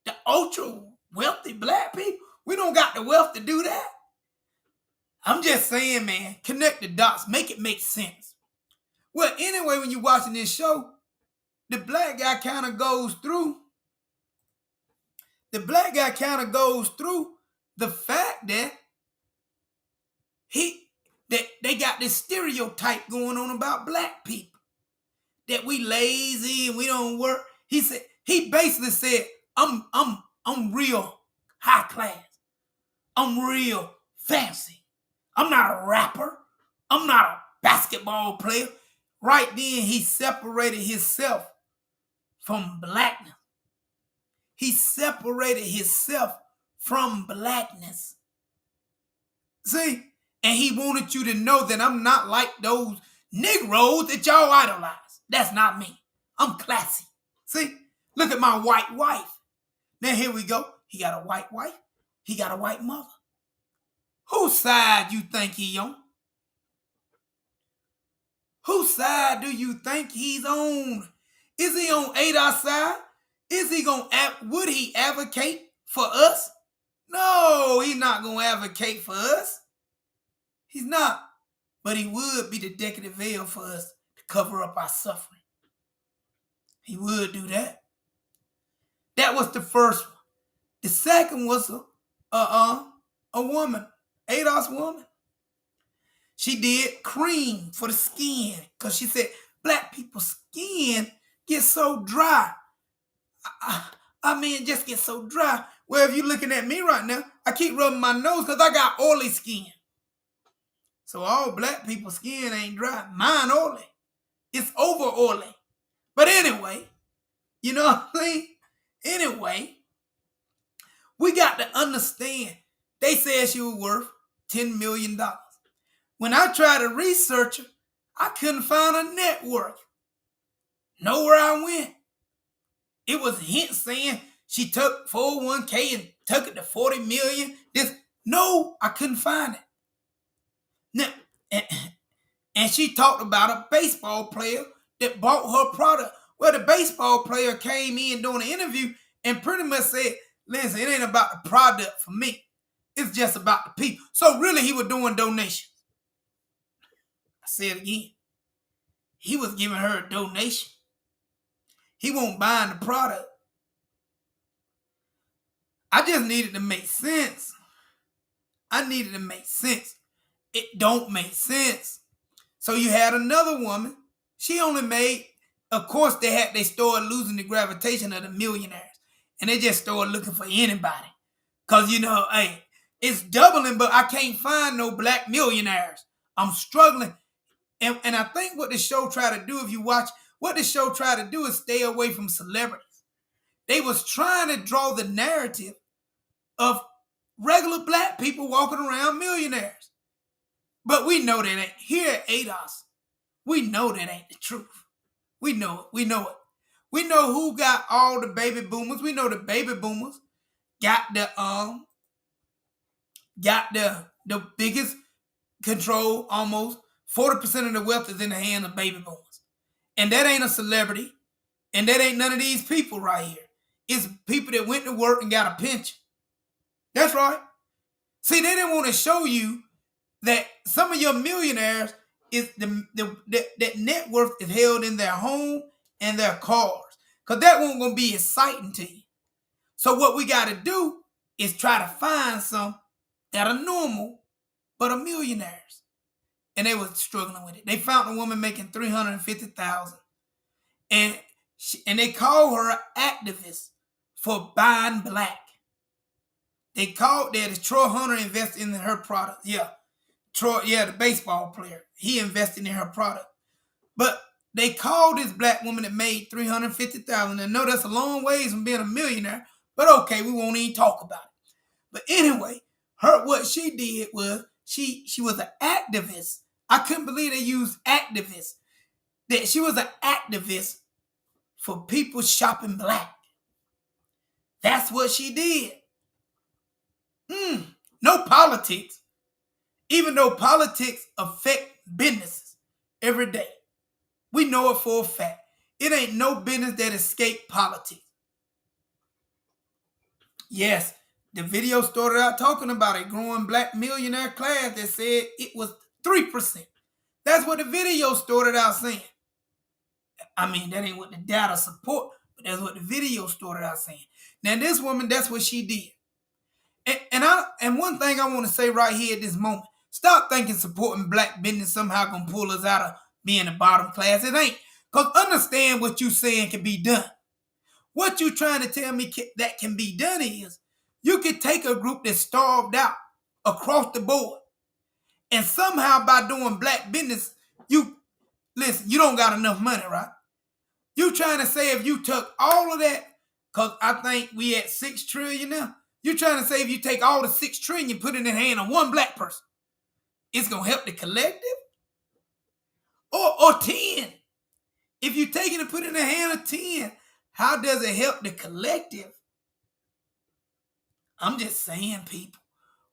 the ultra wealthy black people. We don't got the wealth to do that. I'm just saying, man, connect the dots. Make it make sense. Well, anyway, when you're watching this show, the black guy kind of goes through the fact that they got this stereotype going on about black people. That we lazy and we don't work. He basically said, I'm real high class. I'm real fancy. I'm not a rapper. I'm not a basketball player. Right then, he separated himself from blackness. He separated himself from blackness. See? And he wanted you to know that I'm not like those Negroes that y'all idolize. That's not me. I'm classy. See? Look at my white wife. Now here we go. He got a white wife. He got a white mother. Whose side you think he on? Whose side do you think he's on? Is he on ADOS side? Would he advocate for us? No, he's not going to advocate for us. He's not. But he would be the decorative veil for us to cover up our suffering. He would do that. That was the first one. The second was a woman, ADOS woman. She did cream for the skin because she said black people's skin gets so dry. I mean, it just gets so dry. Well, if you're looking at me right now, I keep rubbing my nose because I got oily skin. So all black people's skin ain't dry. Mine oily. It's over oily. But anyway, you know what I'm saying? Anyway, we got to understand. They said she was worth $10 million. When I tried to research her, I couldn't find a net worth. Nowhere I went. It was hints saying she took 401k and took it to 40 million. No, I couldn't find it. Now, and she talked about a baseball player that bought her product. Well, the baseball player came in during the interview and pretty much said, listen, it ain't about the product for me. It's just about the people. So really, he was doing donations. I say it again. He was giving her a donation. He wasn't buying the product. I just needed to make sense. It don't make sense. So you had another woman. She only made, of course, they started losing the gravitation of the millionaires. And they just started looking for anybody. Because, hey, it's doubling, but I can't find no black millionaires. I'm struggling. And I think what the show tried to do, if you watch, what the show tried to do is stay away from celebrities. They was trying to draw the narrative of regular black people walking around millionaires. But we know that ain't. Here at ADOS, we know that ain't the truth. We know it. We know who got all the baby boomers. We know the baby boomers got the biggest control. Almost 40% of the wealth is in the hands of baby boomers. And that ain't a celebrity. And that ain't none of these people right here. It's people that went to work and got a pension. That's right. See, they didn't want to show you that some of your millionaires is that net worth is held in their home and their cars. Because that wasn't going to be exciting to you. So what we got to do is try to find some that are normal, but are millionaires. And they were struggling with it. They found a woman making $350,000. And they call her an activist for buying black. They called that Troy Hunter invested in her product. Yeah. Troy, the baseball player. He invested in her product. But they called this black woman that made $350,000. I know that's a long ways from being a millionaire, but okay, we won't even talk about it. But anyway, what she did was she was an activist. I couldn't believe they used activist. That she was an activist for people shopping black. That's what she did. No politics. Even though politics affect businesses every day. We know it for a fact. It ain't no business that escape politics. Yes, the video started out talking about a growing black millionaire class that said it was 3%. That's what the video started out saying. I mean, that ain't what the data support, but that's what the video started out saying. Now, this woman, that's what she did. And one thing I want to say right here at this moment, stop thinking supporting black business somehow gonna pull us out of being the bottom class. It ain't. Because understand what you saying can be done. What you trying to tell me that can be done is you could take a group that's starved out across the board, and somehow by doing black business, you don't got enough money, right? You trying to say if you took all of that, because I think we at 6 trillion now, you trying to say if you take all the 6 trillion and put it in the hand of one black person, it's going to help the collective? Or 10. If you take it and put it in the hand of 10, how does it help the collective? I'm just saying, people.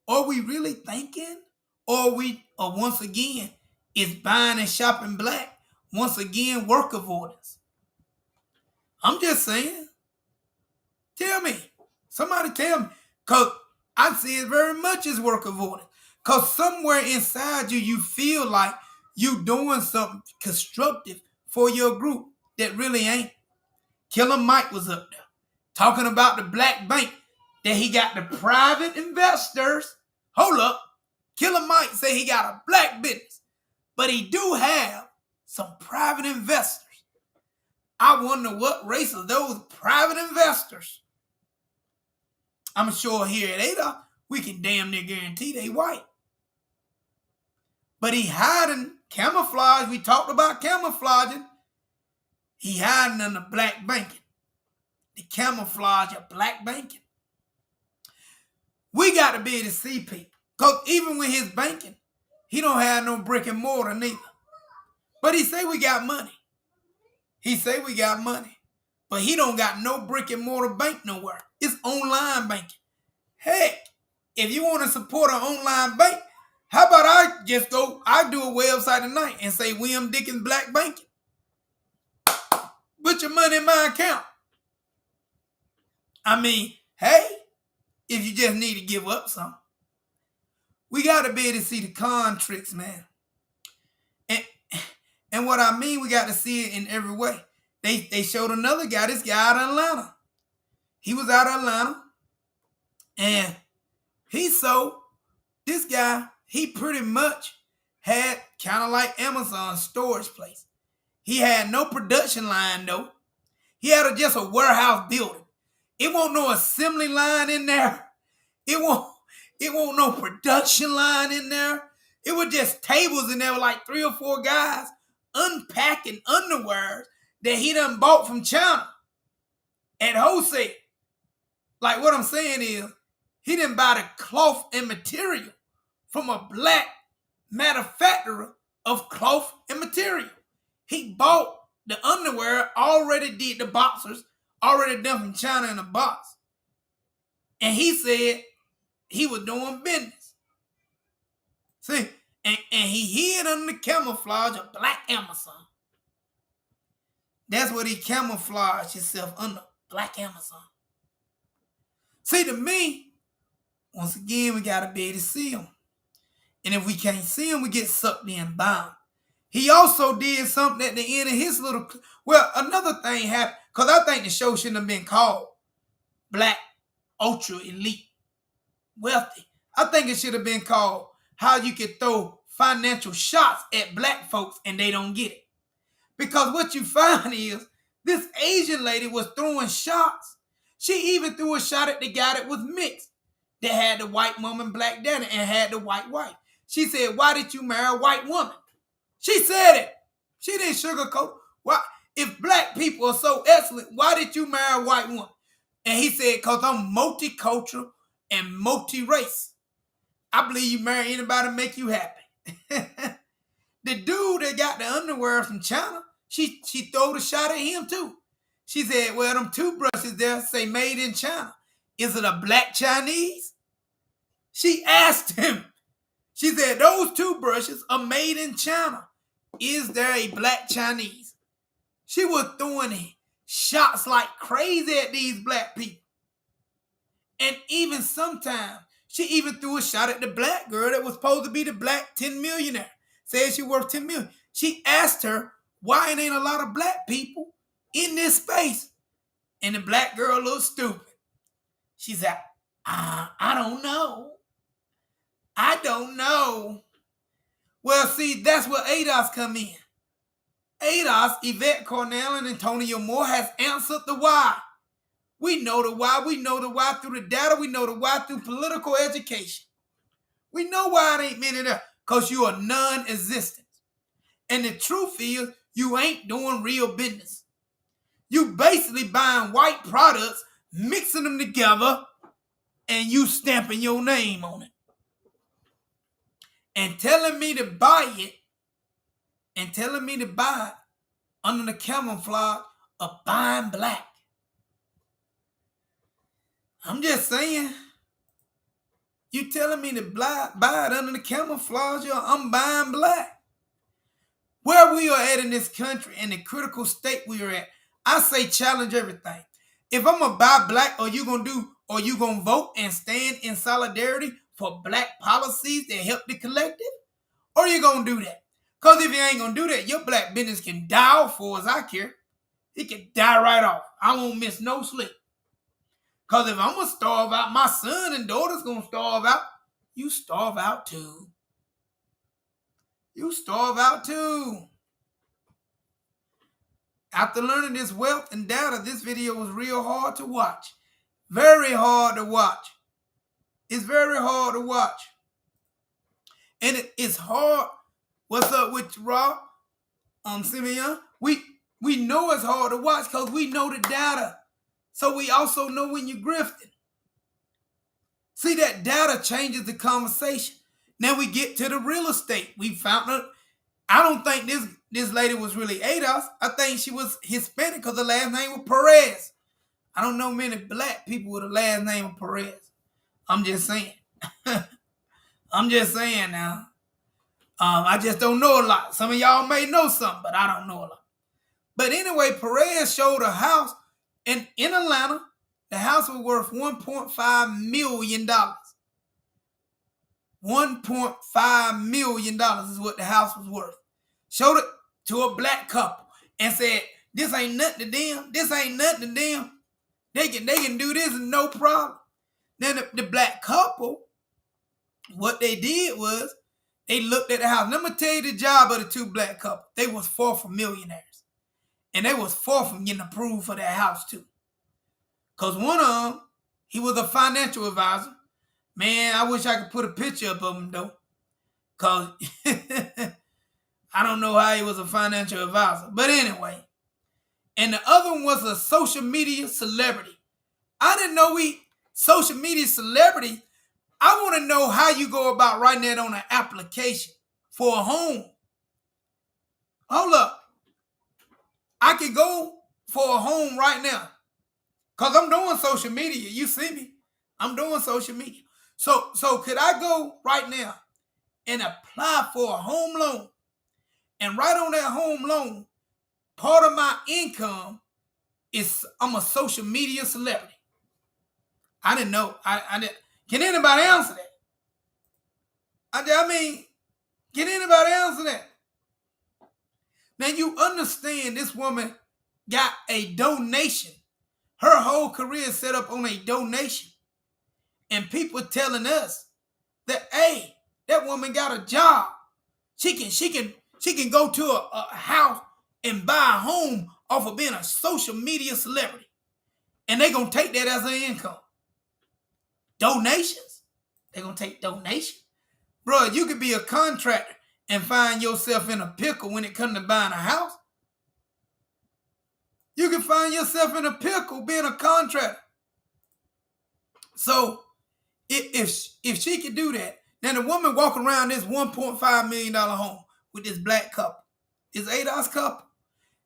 Are we really thinking? Or once again, is buying and shopping black once again work avoidance? I'm just saying. Tell me. Somebody tell me. Because I see it very much as work avoidance. Because somewhere inside you feel like you doing something constructive for your group that really ain't. Killer Mike was up there talking about the black bank that he got the private investors. Hold up. Killer Mike say he got a black business, but he do have some private investors. I wonder what race of those private investors. I'm sure here at Ada, we can damn near guarantee they white. But he hiding camouflage. We talked about camouflaging. He hiding under black banking. The camouflage of black banking. We got to be able to see people. Because even with his banking, he don't have no brick and mortar neither. But he say we got money. He say we got money. But he don't got no brick and mortar bank nowhere. It's online banking. Heck, if you want to support an online bank, how about I do a website tonight and say William Dickens Black Banking. Put your money in my account. I mean, hey, if you just need to give up something. We got to be able to see the con tricks, man. And what I mean, we got to see it in every way. They showed another guy, this guy out of Atlanta. He was out of Atlanta. And this guy, he pretty much had kind of like Amazon storage place. He had no production line though. He had just a warehouse building. It won't no assembly line in there. It won't no production line in there. It was just tables in there with like 3 or 4 guys unpacking underwear that he done bought from China at wholesale. Like what I'm saying is, he didn't buy the cloth and material from a black manufacturer of cloth and material. He bought the underwear, already did the boxers, already done from China in a box. And he said he was doing business. See, and he hid under the camouflage of black Amazon. That's what he camouflaged himself under, black Amazon. See, to me, once again, we got to be able to see him. And if we can't see him, we get sucked in bound. He also did something at the end of his little... Well, another thing happened, because I think the show shouldn't have been called Black Ultra Elite Wealthy. I think it should have been called How You Can Throw Financial Shots at Black Folks and They Don't Get It. Because what you find is, this Asian lady was throwing shots. She even threw a shot at the guy that was mixed, that had the white mom and black daddy and had the white wife. She said, why did you marry a white woman? She said it. She didn't sugarcoat. Why? If black people are so excellent, why did you marry a white woman? And he said, because I'm multicultural and multi-race. I believe you marry anybody to make you happy. The dude that got the underwear from China, she threw a shot at him too. She said, well, them toothbrushes there say made in China. Is it a black Chinese? She asked him. She said, those toothbrushes are made in China. Is there a black Chinese? She was throwing shots like crazy at these black people. And even sometimes, she even threw a shot at the black girl that was supposed to be the black 10 millionaire. Said she worth 10 million. She asked her, why it ain't a lot of black people in this space? And the black girl looked stupid. She said, I don't know. I don't know. Well, see, that's where ADOS come in. ADOS, Yvette Cornell, and Antonio Moore has answered the why. We know the why. We know the why through the data. We know the why through political education. We know why it ain't many there. Because you are non-existent. And the truth is, you ain't doing real business. You basically buying white products, mixing them together, and you stamping your name on it. And telling me to buy it, under the camouflage of buying black. I'm just saying, you telling me to buy it under the camouflage of I'm buying black. Where we are at in this country and the critical state we are at, I say challenge everything. If I'm going to buy black, are you going to vote and stand in solidarity for black policies that help the collective? Or are you going to do that? Because if you ain't going to do that, your black business can die off for as I care. It can die right off. I won't miss no sleep. Because if I'm going to starve out, my son and daughter's going to starve out, you starve out too. You starve out too. After learning this wealth and data, this video was real hard to watch. Very hard to watch. It's very hard to watch. And it's hard. What's up with you, Rob? Simeon? We know it's hard to watch because we know the data. So we also know when you're grifting. See, that data changes the conversation. Now we get to the real estate. We found out. I don't think this lady was really ADOS. I think she was Hispanic because the last name was Perez. I don't know many black people with the last name of Perez. I'm just saying. I'm just saying now. I just don't know a lot. Some of y'all may know something, but I don't know a lot. But anyway, Perez showed a house in Atlanta. The house was worth $1.5 million. $1.5 million is what the house was worth. Showed it to a black couple and said, this ain't nothing to them. This ain't nothing to them. They can do this and no problem. Then the black couple, what they did was they looked at the house. Let me tell you the job of the two black couples. They was far from millionaires. And they was far from getting approved for their house too. Because one of them, he was a financial advisor. Man, I wish I could put a picture up of him though. Because I don't know how he was a financial advisor. But anyway. And the other one was a social media celebrity. I didn't know social media celebrity. I want to know how you go about writing that on an application for a home. Hold up. I could go for a home right now. Because I'm doing social media. You see me? I'm doing social media. So could I go right now and apply for a home loan? And right on that home loan, part of my income is I'm a social media celebrity. I didn't know. I didn't. Can anybody answer that? I mean, can anybody answer that? Now you understand this woman got a donation. Her whole career is set up on a donation. And people telling us that, hey, that woman got a job. She can go to a house and buy a home off of being a social media celebrity. And they're going to take that as an income. Donations. They're going to take donations. Bro, you could be a contractor and find yourself in a pickle when it comes to buying a house. You can find yourself in a pickle being a contractor. So if she could do that, then the woman walking around this $1.5 million home with this black couple, this ADOS couple,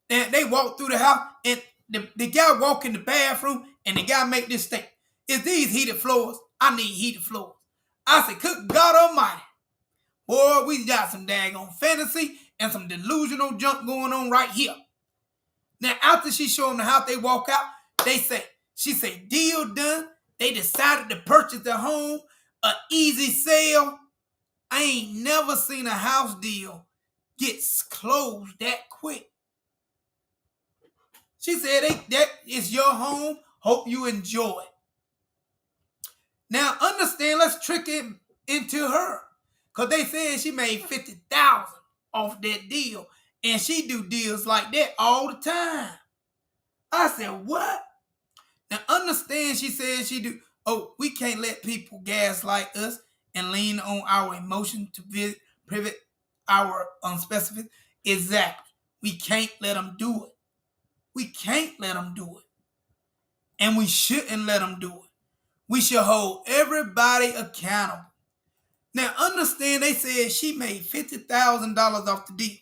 and they walk through the house, and the guy walk in the bathroom, and the guy make this statement: "Is these heated floors? I need heated floors." I said, "Good God Almighty, boy, we got some daggone fantasy and some delusional junk going on right here." Now, after she showed them the house, they walk out. She said, "Deal done." They decided to purchase the home, an easy sale. I ain't never seen a house deal get closed that quick. She said, that is your home. Hope you enjoy it. Now, understand, let's trick it into her. Because they said she made $50,000 off that deal. And she do deals like that all the time. I said, what? Now, understand, she said she do. Oh, we can't let people gaslight us and lean on our emotion to pivot our unspecific. Exactly. We can't let them do it. We can't let them do it. And we shouldn't let them do it. We should hold everybody accountable. Now, understand, they said she made $50,000 off the deal.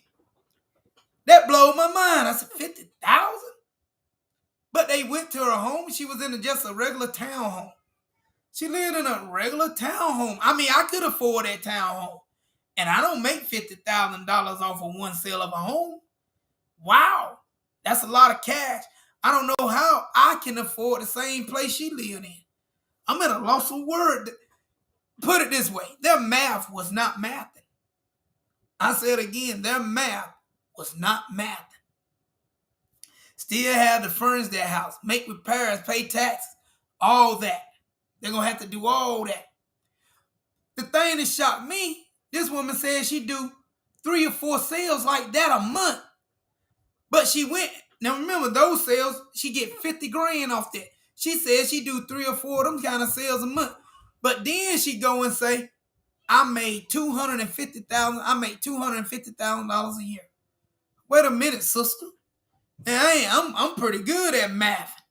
That blowed my mind. I said, $50,000? But they went to her home. She was in just a regular townhome. She lived in a regular townhome. I mean, I could afford that townhome. And I don't make $50,000 off of one sale of a home. Wow. That's a lot of cash. I don't know how I can afford the same place she lived in. I'm at a loss of word. Put it this way. Their math was not mathing. I said again, their math was not mathing. Still had to furnish their house, make repairs, pay taxes, all that. They're going to have to do all that. The thing that shocked me, this woman said she do 3 or 4 sales like that a month. But she went, now remember those sales, she get 50 grand off that. She said she do 3 or 4 of them kind of sales a month. But then she go and say, I made $250,000 a year. Wait a minute, sister. Now, I'm pretty good at math.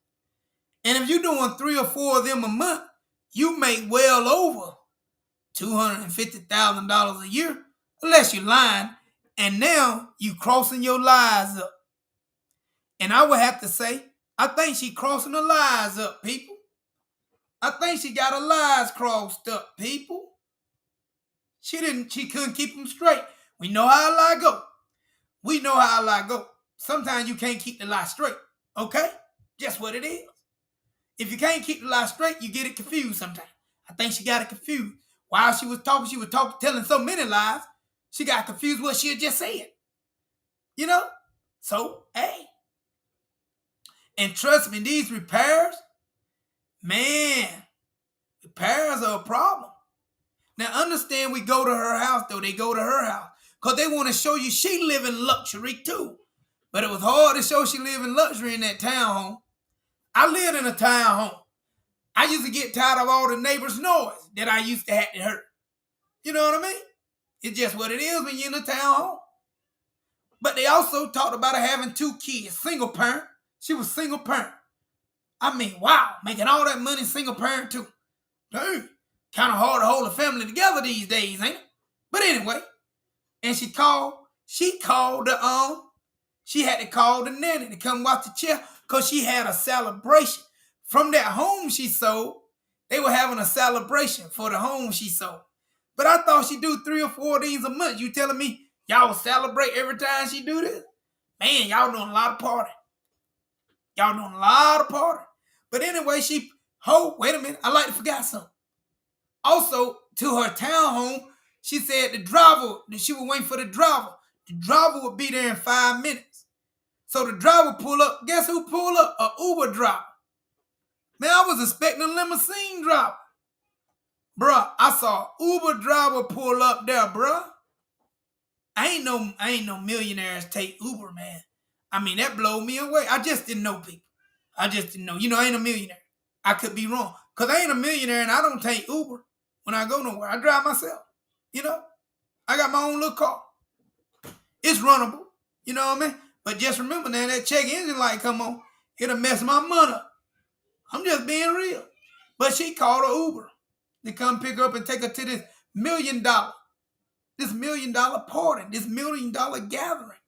And if you're doing 3 or 4 of them a month, you make well over $250,000 a year, unless you're lying. And now you crossing your lies up. And I would have to say, I think she crossing her lies up, people. I think she got her lies crossed up, people. She couldn't keep them straight. We know how a lie go. We know how a lie go. Sometimes you can't keep the lie straight. Okay? Just what it is. If you can't keep the lie straight, you get it confused sometimes. I think she got it confused. While she was talking, telling so many lies, she got confused what she had just said. You know? So, hey. And trust me, these repairs, man, repairs are a problem. Now, understand, we go to her house, though. They go to her house because they want to show you she live in luxury, too. But it was hard to show she live in luxury in that townhome. I lived in a townhome. I used to get tired of all the neighbors' noise that I used to have to hear. You know what I mean? It's just what it is when you're in a townhome. But they also talked about her having 2 kids, single parent. She was single parent. I mean, wow, making all that money single parent, too. Dang. Kind of hard to hold a family together these days, ain't it? But anyway, and she had to call the nanny to come watch the child because she had a celebration. From that home she sold, they were having a celebration for the home she sold. But I thought she do 3 or 4 of these a month. You telling me y'all celebrate every time she do this? Man, y'all doing a lot of party. Y'all doing a lot of party. But anyway, wait a minute, I like to forget something. Also, to her townhome, she said she was waiting for the driver. The driver would be there in 5 minutes. So the driver pull up. Guess who pulled up? An Uber driver. Man, I was expecting a limousine driver. Bruh, I saw Uber driver pull up there, bruh. I ain't no millionaires take Uber, man. I mean, that blew me away. I just didn't know people. I just didn't know. I ain't a millionaire. I could be wrong. Because I ain't a millionaire and I don't take Uber when I go nowhere. I drive myself. I got my own little car. It's runnable. You know what I mean? But just remember now, that check engine light come on, it'll mess my money up. I'm just being real. But she called her Uber to come pick her up and take her to this $1 million party, this $1 million gathering.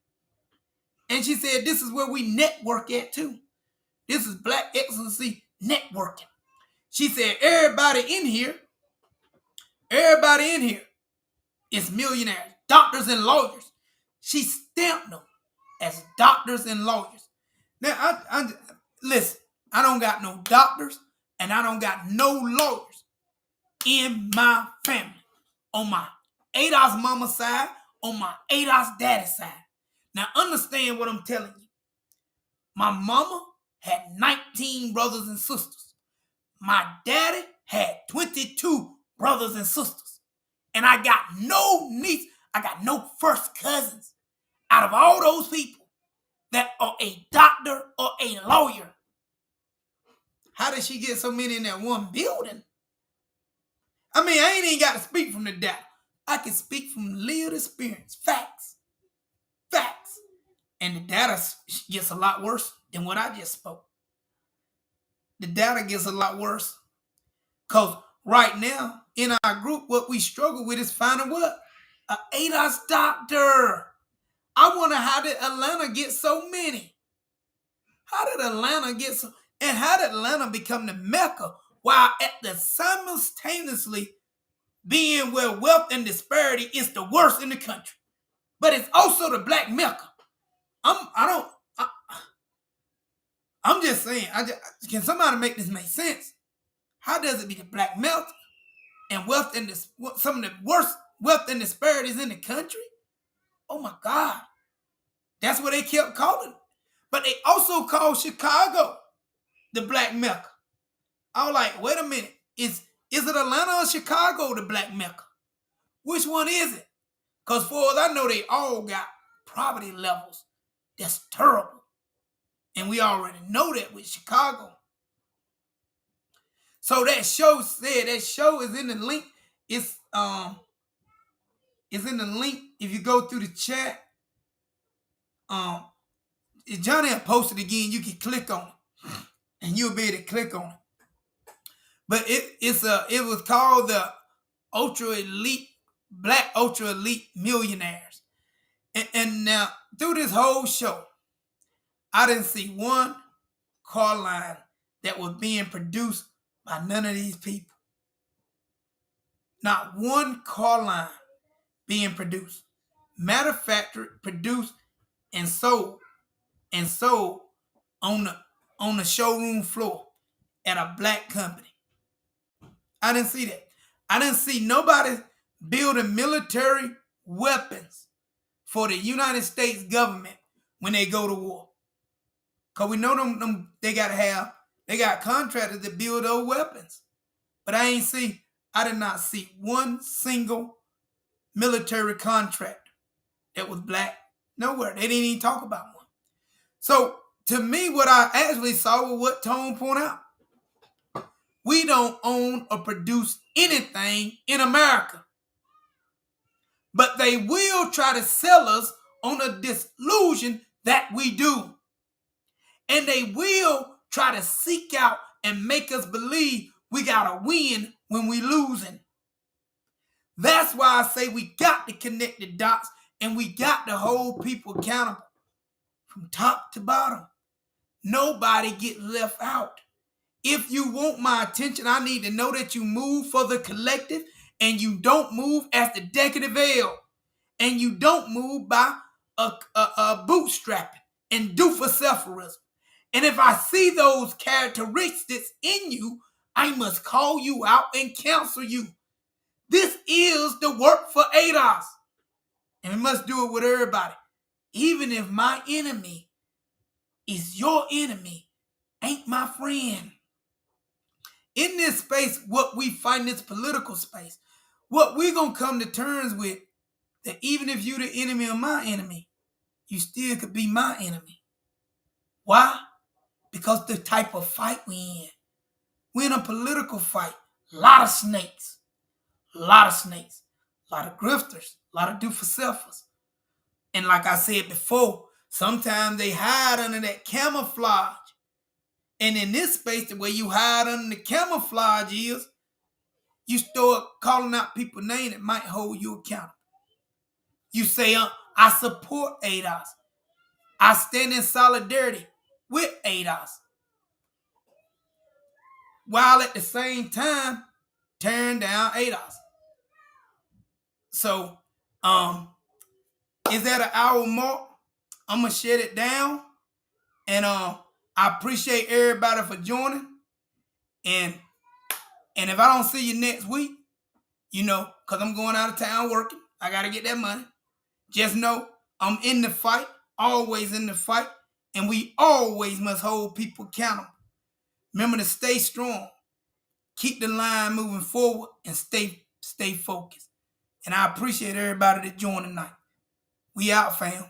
And she said, this is where we network at too. This is Black Excellency networking. She said, everybody in here is millionaires, doctors and lawyers. She stamped them as doctors and lawyers. Now, listen, I don't got no doctors and I don't got no lawyers in my family. On my ADOS mama side, on my ADOS daddy side. Now, understand what I'm telling you. My mama had 19 brothers and sisters. My daddy had 22 brothers and sisters. And I got no niece, I got no first cousins out of all those people that are a doctor or a lawyer. How did she get so many in that one building? I mean, I ain't even got to speak from the data. I can speak from lived experience. Facts. And the data gets a lot worse than what I just spoke. The data gets a lot worse. Because right now, in our group, what we struggle with is finding what? An ADOS doctor. I wonder, how did Atlanta get so many? How did Atlanta get so... And how did Atlanta become the Mecca while at the simultaneously being where wealth and disparity is the worst in the country? But it's also the Black Mecca. I'm just saying, can somebody make this make sense? How does it be the Black Mecca and wealth and some of the worst wealth and disparities in the country? Oh my God. That's what they kept calling it. But they also called Chicago the Black Mecca. I was like, wait a minute. Is it Atlanta or Chicago the Black Mecca? Which one is it? Because for as I know, they all got poverty levels that's terrible. And we already know that with Chicago. So that show is in the link. It's in the link. If you go through the chat, if Johnny will post it again, you can click on it. And you'll be able to click on it. But it was called the Black Ultra Elite Millionaires. And now through this whole show, I didn't see one car line that was being produced by none of these people. Not one car line being produced. Manufactured, produced, and sold on the showroom floor at a Black company. I didn't see that. I didn't see nobody building military weapons for the United States government when they go to war. Because we know them they got contractors that build those weapons. But I did not see one single military contractor that was Black. Nowhere. They didn't even talk about one. So to me, what I actually saw was what Tone pointed out. We don't own or produce anything in America. But they will try to sell us on a disillusion that we do. And they will try to seek out and make us believe we got to win when we losing. That's why I say we got to connect the dots and we got to hold people accountable from top to bottom. Nobody get left out. If you want my attention, I need to know that you move for the collective and you don't move as the deck of the veil. And you don't move by a bootstrapping and do-for-selferism. And if I see those characteristics in you, I must call you out and counsel you. This is the work for ADOS. And we must do it with everybody. Even if my enemy is your enemy, ain't my friend. In this space, what we find, this political space, what we're going to come to terms with, that even if you're the enemy of my enemy, you still could be my enemy. Why? because the type of fight we in. We're in a political fight. A lot of snakes. A lot of snakes. A lot of grifters. A lot of do-for-selfers. And like I said before, sometimes they hide under that camouflage. And in this space, the way you hide under the camouflage is you start calling out people's names that might hold you accountable. You say, I support ADOS. I stand in solidarity with ADOS. While at the same time, tearing down ADOS. So, is that an hour mark? I'm going to shut it down. And I appreciate everybody for joining. And if I don't see you next week, because I'm going out of town working. I got to get that money. Just know I'm in the fight, always in the fight. And we always must hold people accountable. Remember to stay strong. Keep the line moving forward and stay focused. And I appreciate everybody that joined tonight. We out, fam.